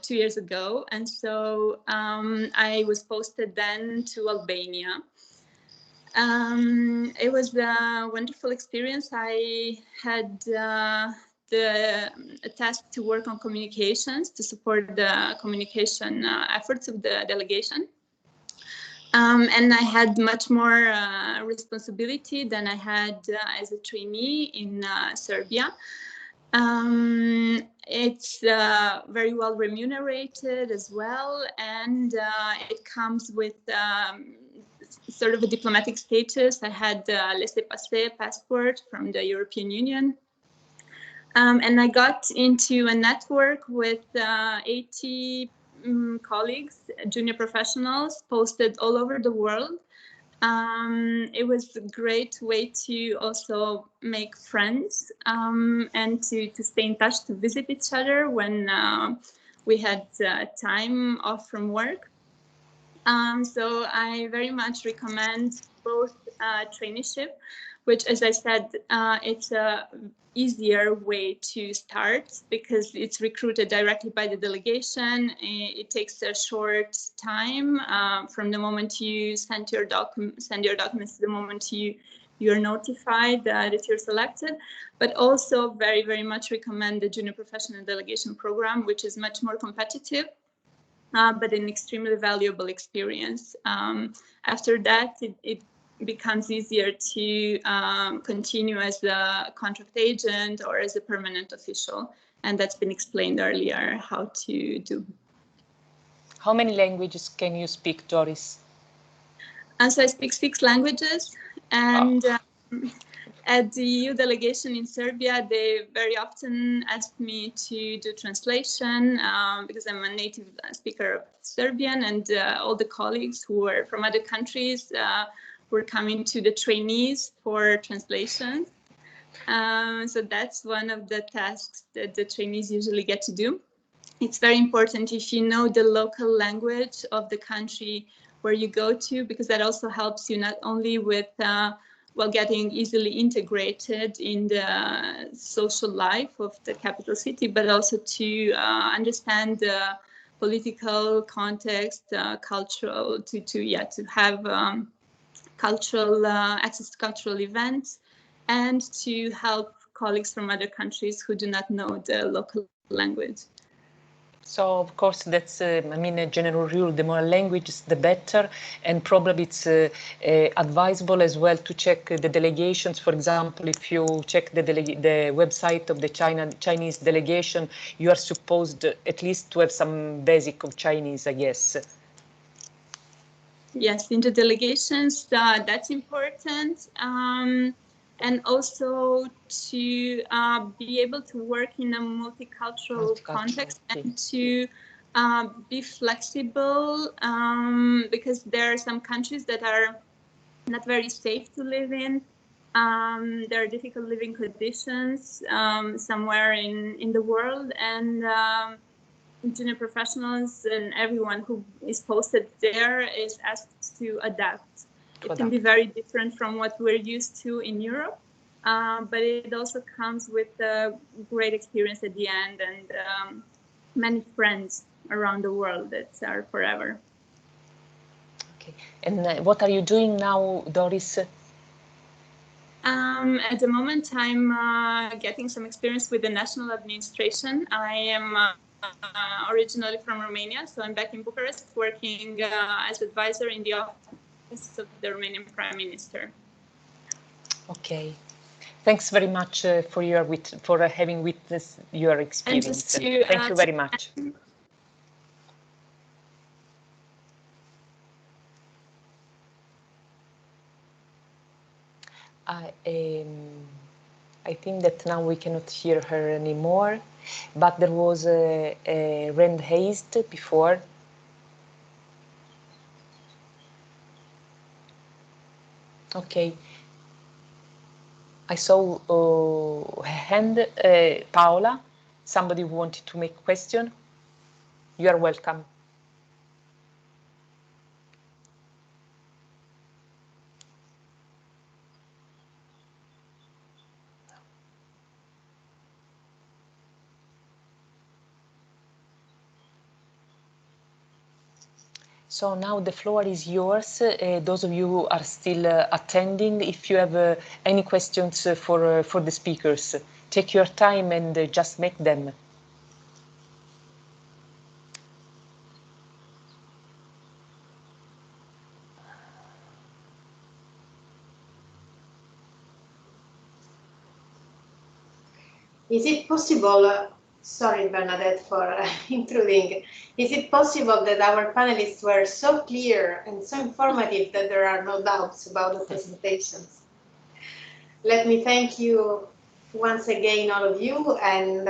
Speaker 9: 2 years ago. And so I was posted then to Albania. It was a wonderful experience. I had the task to work on communications to support the communication efforts of the delegation. And I had much more responsibility than I had as a trainee in Serbia. It's very well remunerated as well, and it comes with sort of a diplomatic status. I had a laissez-passer passport from the European Union, And I got into a network with 80 colleagues, junior professionals posted all over the world. It was a great way to also make friends and to stay in touch, to visit each other when we had time off from work. So I very much recommend both traineeship, which, as I said, it's a easier way to start because it's recruited directly by the delegation. It takes a short time from the moment you send your documents to the moment you're notified that you're selected. But also very, very much recommend the Junior Professional Delegation program, which is much more competitive. But an extremely valuable experience. After that, it becomes easier to continue as a contract agent or as a permanent official. And that's been explained earlier how to do.
Speaker 3: How many languages can you speak, Doris?
Speaker 9: And so I speak 6 languages. And at the EU delegation in Serbia, they very often ask me to do translation because I'm a native speaker of Serbian, and all the colleagues who were from other countries were coming to the trainees for translation. So that's one of the tasks that the trainees usually get to do. It's very important if you know the local language of the country where you go to, because that also helps you not only with getting easily integrated in the social life of the capital city, but also to understand the political context, cultural, to have cultural access to cultural events, and to help colleagues from other countries who do not know the local language.
Speaker 3: So, of course, that's, I mean, a general rule. The more languages, the better. And probably it's advisable as well to check the delegations. For example, if you check the website of the Chinese delegation, you are supposed at least to have some basic of Chinese, I guess.
Speaker 9: Yes, in the delegations, that's important. And also to be able to work in a multicultural context and to be flexible because there are some countries that are not very safe to live in. There are difficult living conditions somewhere in the world, and junior professionals and everyone who is posted there is asked to adapt. It can be very different from what we're used to in Europe, but it also comes with a great experience at the end and many friends around the world that are forever.
Speaker 3: Okay. And what are you doing now, Doris?
Speaker 9: At the moment, I'm getting some experience with the national administration. I am originally from Romania, so I'm back in Bucharest working as advisor in the office of the Romanian Prime Minister.
Speaker 3: Okay, thanks very much for having witnessed your experience. Thank you very much. I think that now we cannot hear her anymore, but there was a hand raised before. Okay. I saw a hand, Paola. Somebody wanted to make a question. You are welcome. So now the floor is yours. Those of you who are still attending, if you have any questions for the speakers, take your time and just make them.
Speaker 1: Is it possible, sorry Bernadette for intruding, is it possible that our panelists were so clear and so informative that there are no doubts about the presentations? Let me thank you once again all of you, and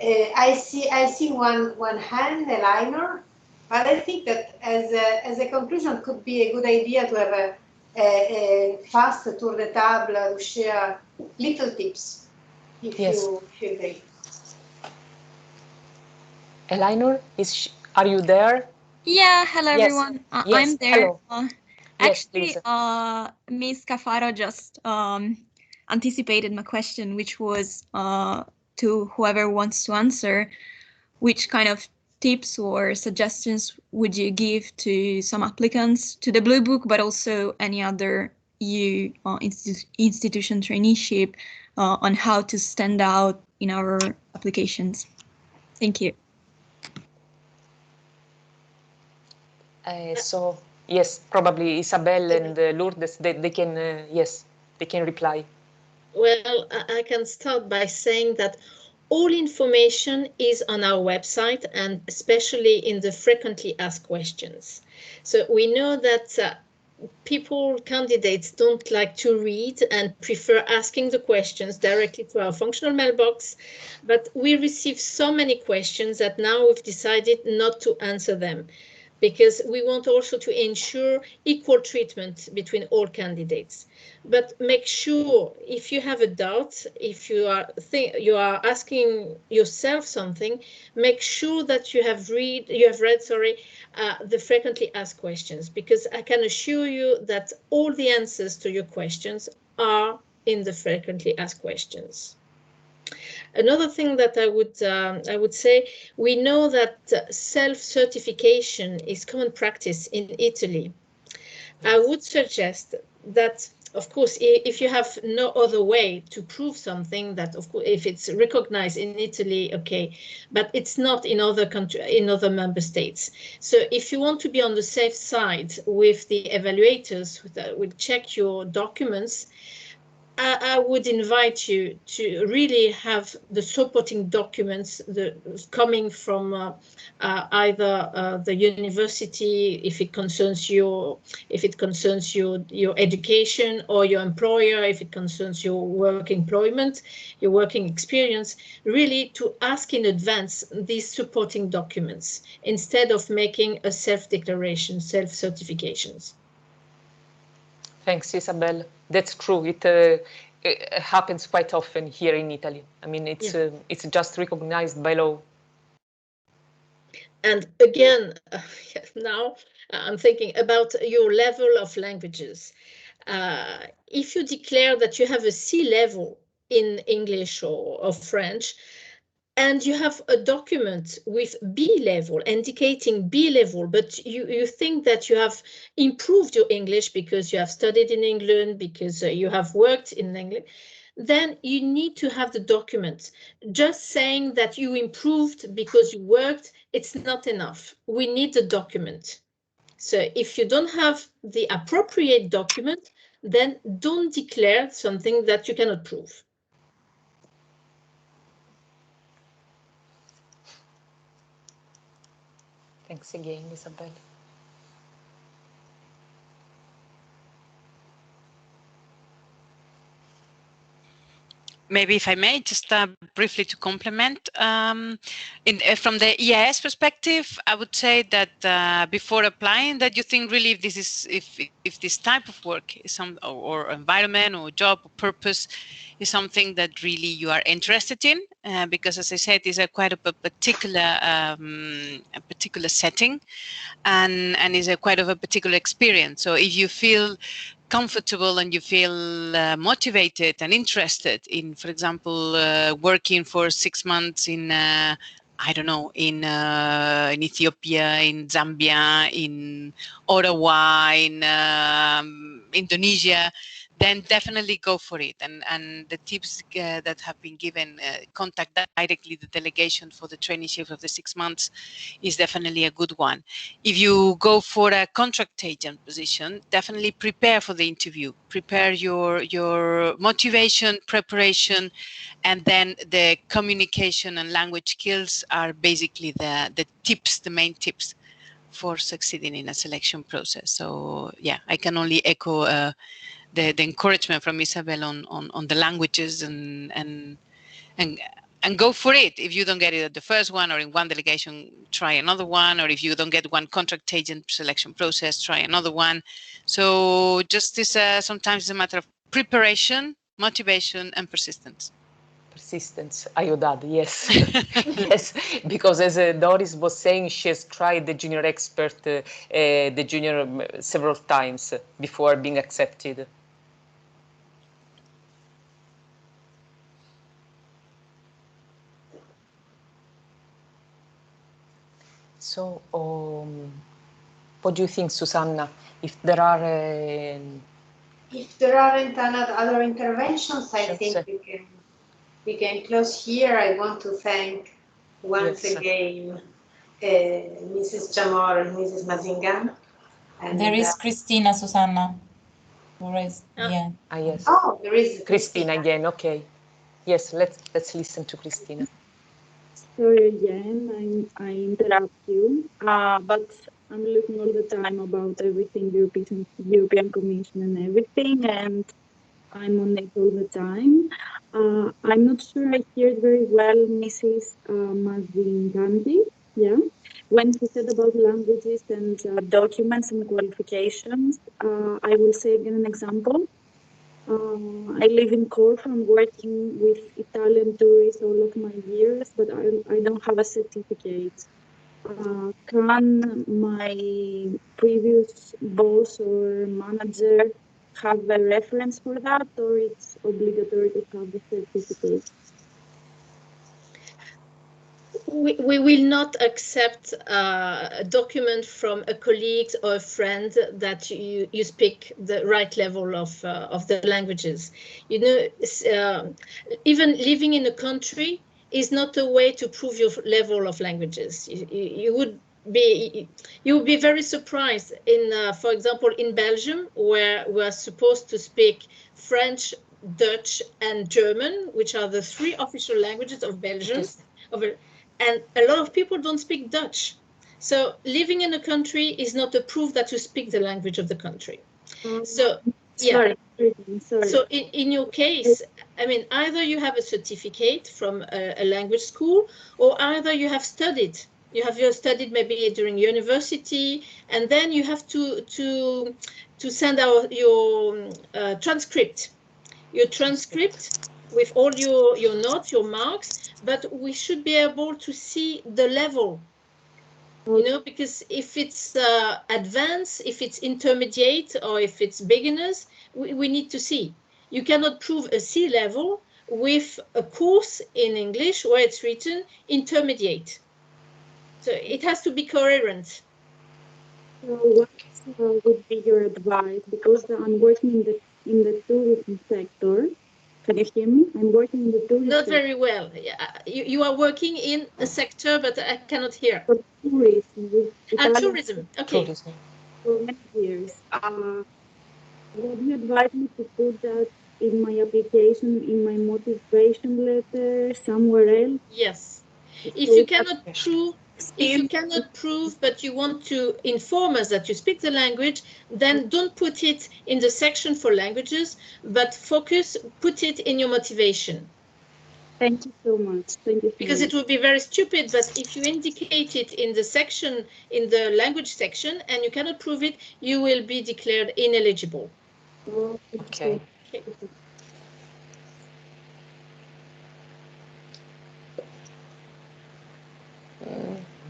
Speaker 1: I see one hand, Eleanor, but I think that as a conclusion could be a good idea to have a fast tour de table to share little tips, if you agree.
Speaker 3: Eleanor, are you there?
Speaker 11: Yeah, hello
Speaker 3: Yes.
Speaker 11: everyone.
Speaker 3: Yes,
Speaker 11: I'm there.
Speaker 3: hello.
Speaker 11: Actually,
Speaker 3: Yes,
Speaker 11: Ms. Cafaro just anticipated my question, which was to whoever wants to answer, which kind of tips or suggestions would you give to some applicants to the Blue Book, but also any other EU institution traineeship on how to stand out in our applications? Thank you.
Speaker 3: So yes, probably Isabelle and Lourdes, they can they can reply.
Speaker 5: Well, I can start by saying that all information is on our website, and especially in the frequently asked questions. So we know that candidates don't like to read and prefer asking the questions directly to our functional mailbox, but we receive so many questions that now we've decided not to answer them, because we want also to ensure equal treatment between all candidates. But make sure, if you have a doubt, if you are asking yourself something, make sure that you have read the frequently asked questions, because I can assure you that all the answers to your questions are in the frequently asked questions. Another thing that I would say, we know that self-certification is common practice in Italy. I would suggest that, of course, if you have no other way to prove something, that of course, if it's recognized in Italy, okay, but it's not in other member states. So if you want to be on the safe side with the evaluators that will check your documents, I would invite you to really have the supporting documents coming from either the university, if it concerns your education, or your employer, if it concerns your work employment, your working experience, really to ask in advance these supporting documents instead of making a self-declaration, self-certifications.
Speaker 3: Thanks, Isabelle. That's true. It happens quite often here in Italy. I mean, it's just recognized by law.
Speaker 5: And again, now I'm thinking about your level of languages. If you declare that you have a C level in English or French, and you have a document with B level, indicating B level, but you think that you have improved your English because you have studied in England, because you have worked in England, then you need to have the document. Just saying that you improved because you worked, it's not enough. We need the document. So if you don't have the appropriate document, then don't declare something that you cannot prove.
Speaker 3: Thanks again, Isabelle.
Speaker 7: Maybe if I may, just briefly to complement, from the EEAS perspective, I would say that before applying, that you think really if this type of work is or environment or job or purpose is something that really you are interested in, because as I said, it's quite a particular setting, and is quite of a particular experience. So if you feel comfortable and you feel motivated and interested in, for example, working for 6 months in, I don't know, in Ethiopia, in Zambia, in Ottawa, in Indonesia, then definitely go for it. And the tips that have been given, contact directly the delegation for the traineeship of the 6 months, is definitely a good one. If you go for a contract agent position, definitely prepare for the interview. Prepare your motivation, preparation, and then the communication and language skills are basically the tips, the main tips for succeeding in a selection process. So yeah, I can only echo the encouragement from Isabelle on the languages and go for it. If you don't get it at the first one or in one delegation, try another one. Or if you don't get one contract agent selection process, try another one. So just this sometimes it's a matter of preparation, motivation, and persistence.
Speaker 3: Persistence, I would add, yes. Yes, because as Doris was saying, she has tried the junior expert, the junior several times before being accepted. So, what do you think, Susanna? If there aren't
Speaker 1: other interventions, I think we can close here. I want to thank once again Mrs. Chamorro and Mrs. Mazingant. And
Speaker 8: there is Christina, Susanna.
Speaker 3: Yeah. Yes.
Speaker 1: Oh, there is
Speaker 3: Christina again. Okay. Yes, let's listen to Christina.
Speaker 10: Sorry again, I interrupt you, but I'm looking all the time about everything European Commission and everything, and I'm on it all the time. I'm not sure I heard very well Mrs. Mazingant, yeah, when she said about languages and documents and qualifications. I will say again an example. I live in Corfu. I'm working with Italian tourists all of my years, but I don't have a certificate. Can my previous boss or manager have a reference for that, or it's obligatory to have the certificate?
Speaker 5: We will not accept a document from a colleague or a friend that you speak the right level of the languages. You know, even living in a country is not a way to prove your level of languages. You would be very surprised in, for example, in Belgium, where we're supposed to speak French, Dutch, and German, which are the 3 official languages of Belgium. And a lot of people don't speak Dutch. So living in a country is not a proof that you speak the language of the country. So, yeah.
Speaker 10: Sorry.
Speaker 5: So in your case, I mean, either you have a certificate from a language school, or either you have studied. You have studied maybe during university, and then you have to send out your transcript. Your transcript with all your notes, your marks, but we should be able to see the level, you know, because if it's advanced, if it's intermediate, or if it's beginners, we need to see. You cannot prove a C level with a course in English where it's written intermediate. So it has to be coherent.
Speaker 10: What would be your advice? Because I'm working in the tourism sector. Can you hear me? I'm working in the tourism
Speaker 5: Not
Speaker 10: sector.
Speaker 5: very well. You are working in a sector, but I cannot hear.
Speaker 10: For tourism.
Speaker 5: Tourism. Okay.
Speaker 10: Tourism. For many years. Would you advise me to put that in my application, in my motivation letter, somewhere else?
Speaker 5: Yes. If you cannot prove, but you want to inform us that you speak the language, then don't put it in the section for languages, but put it in your motivation.
Speaker 10: Thank you so much. Thank you.
Speaker 5: Because it would be very stupid, but if you indicate it in the section, in the language section, and you cannot prove it, you will be declared ineligible.
Speaker 3: Okay.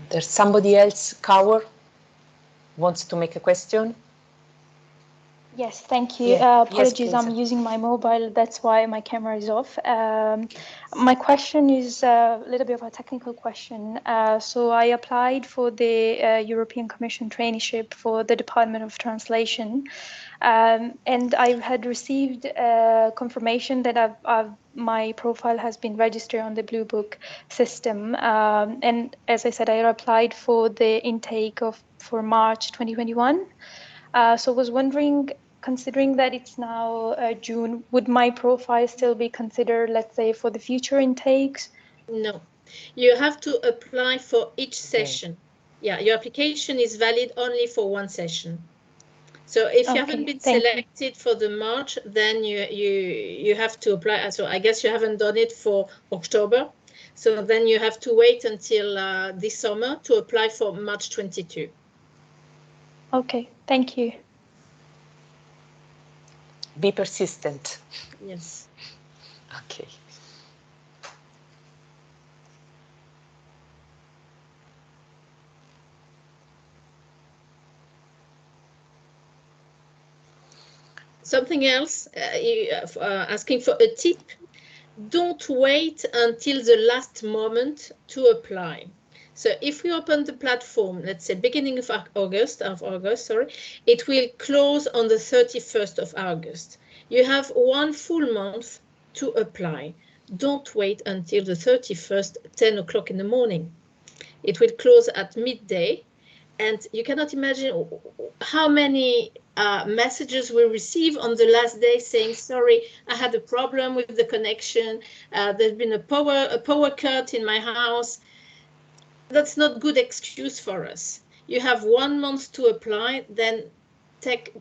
Speaker 3: There's somebody else, Kaur, wants to make a question?
Speaker 11: Yes, thank you.
Speaker 3: Yeah.
Speaker 11: Apologies,
Speaker 3: Yes,
Speaker 11: I'm using my mobile. That's why my camera is off. My question is a little bit of a technical question. So I applied for the European Commission traineeship for the Department of Translation. And I had received confirmation that my profile has been registered on the Blue Book system. And as I said, I applied for the intake for March 2021. So I was wondering, considering that it's now June, would my profile still be considered, let's say, for the future intakes?
Speaker 5: No, you have to apply for each session. Yeah, your application is valid only for one session. So if you haven't been selected for the March, then you have to apply. So I guess you haven't done it for October. So then you have to wait until this summer to apply for March 22.
Speaker 12: Okay, thank you.
Speaker 3: Be persistent.
Speaker 5: Yes.
Speaker 3: Okay.
Speaker 5: Something else, asking for a tip. Don't wait until the last moment to apply. So if we open the platform, let's say beginning of August, it will close on the 31st of August. You have 1 full month to apply. Don't wait until the 31st, 10 o'clock in the morning. It will close at midday. And you cannot imagine how many messages we receive on the last day saying, sorry, I had a problem with the connection. There's been a power cut in my house. That's not good excuse for us. You have 1 month to apply, then take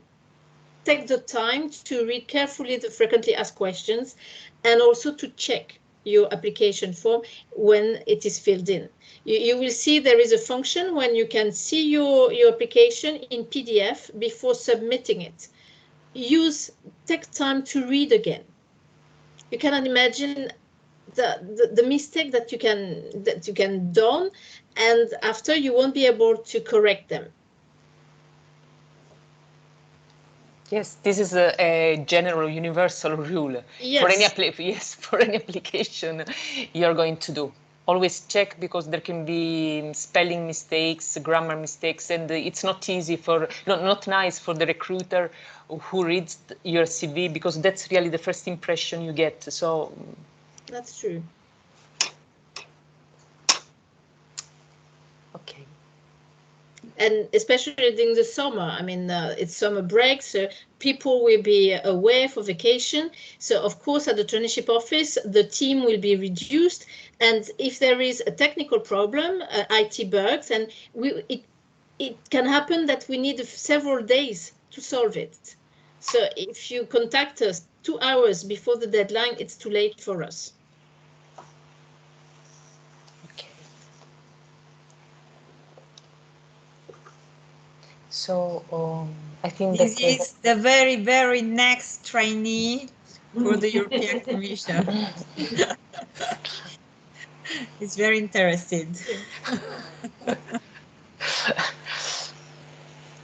Speaker 5: the time to read carefully the frequently asked questions and also to check your application form when it is filled in. You will see there is a function when you can see your application in PDF before submitting it. Take time to read again. You cannot imagine the mistake that you can done, and after you won't be able to correct them.
Speaker 3: Yes, this is a general, universal rule.
Speaker 5: Yes.
Speaker 3: For any application you're going to do. Always check, because there can be spelling mistakes, grammar mistakes, and it's not easy not nice for the recruiter who reads your CV, because that's really the first impression you get. So
Speaker 5: that's true.
Speaker 3: Okay.
Speaker 5: And especially during the summer, I mean, it's summer break, so people will be away for vacation. So of course, at the traineeship office, the team will be reduced. And if there is a technical problem, IT bugs, and it can happen that we need several days to solve it. So if you contact us 2 hours before the deadline, it's too late for us.
Speaker 3: So I think
Speaker 2: this is the very, very next trainee for the European Commission. It's very interested.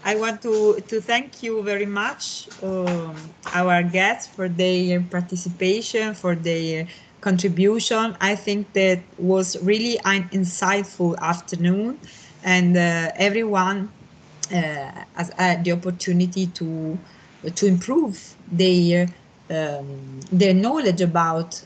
Speaker 2: I want to thank you very much, our guests, for their participation, for their contribution. I think that was really an insightful afternoon, and everyone has had the opportunity to improve their knowledge about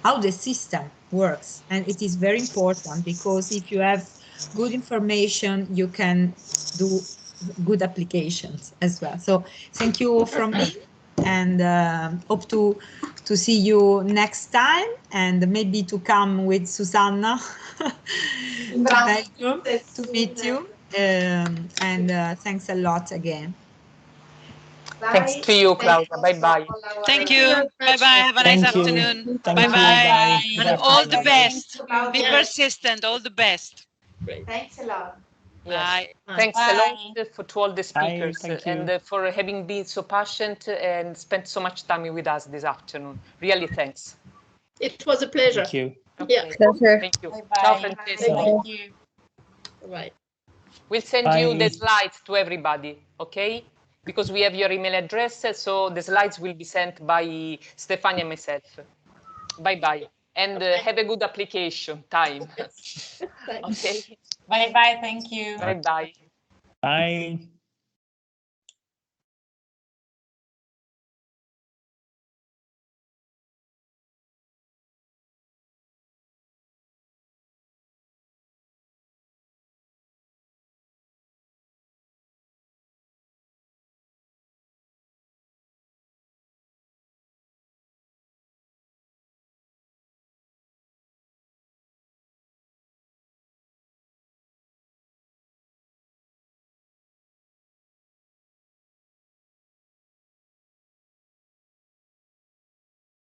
Speaker 2: how the system works. And it is very important, because if you have good information, you can do good applications as well. So thank you from me, and hope to see you next time, and maybe to come with Susanna to Belgium to meet you. And thanks a lot again.
Speaker 1: Bye.
Speaker 3: Thanks to you, Claudia. Bye-bye.
Speaker 7: Thank you. Bye-bye. Have a nice afternoon. Bye-bye. And all the best. Be persistent. All the best.
Speaker 5: Great.
Speaker 1: Thanks a lot.
Speaker 3: Yes.
Speaker 5: Bye.
Speaker 3: Thanks a lot to all the speakers,
Speaker 4: and
Speaker 3: for having been so patient and spent so much time with us this afternoon. Really, thanks.
Speaker 5: It was a pleasure.
Speaker 4: Thank you.
Speaker 3: Okay.
Speaker 5: Yeah.
Speaker 6: Pleasure.
Speaker 3: Thank you.
Speaker 8: Bye-bye.
Speaker 3: Ciao, Francesco.
Speaker 8: Thank you.
Speaker 5: Right.
Speaker 3: We'll send you the slides to everybody, okay? Because we have your email address, so the slides will be sent by Stefania and myself. Bye-bye. And have a good application time.
Speaker 5: Yes.
Speaker 3: Okay.
Speaker 8: Bye-bye. Thank you.
Speaker 3: Bye-bye.
Speaker 4: Bye.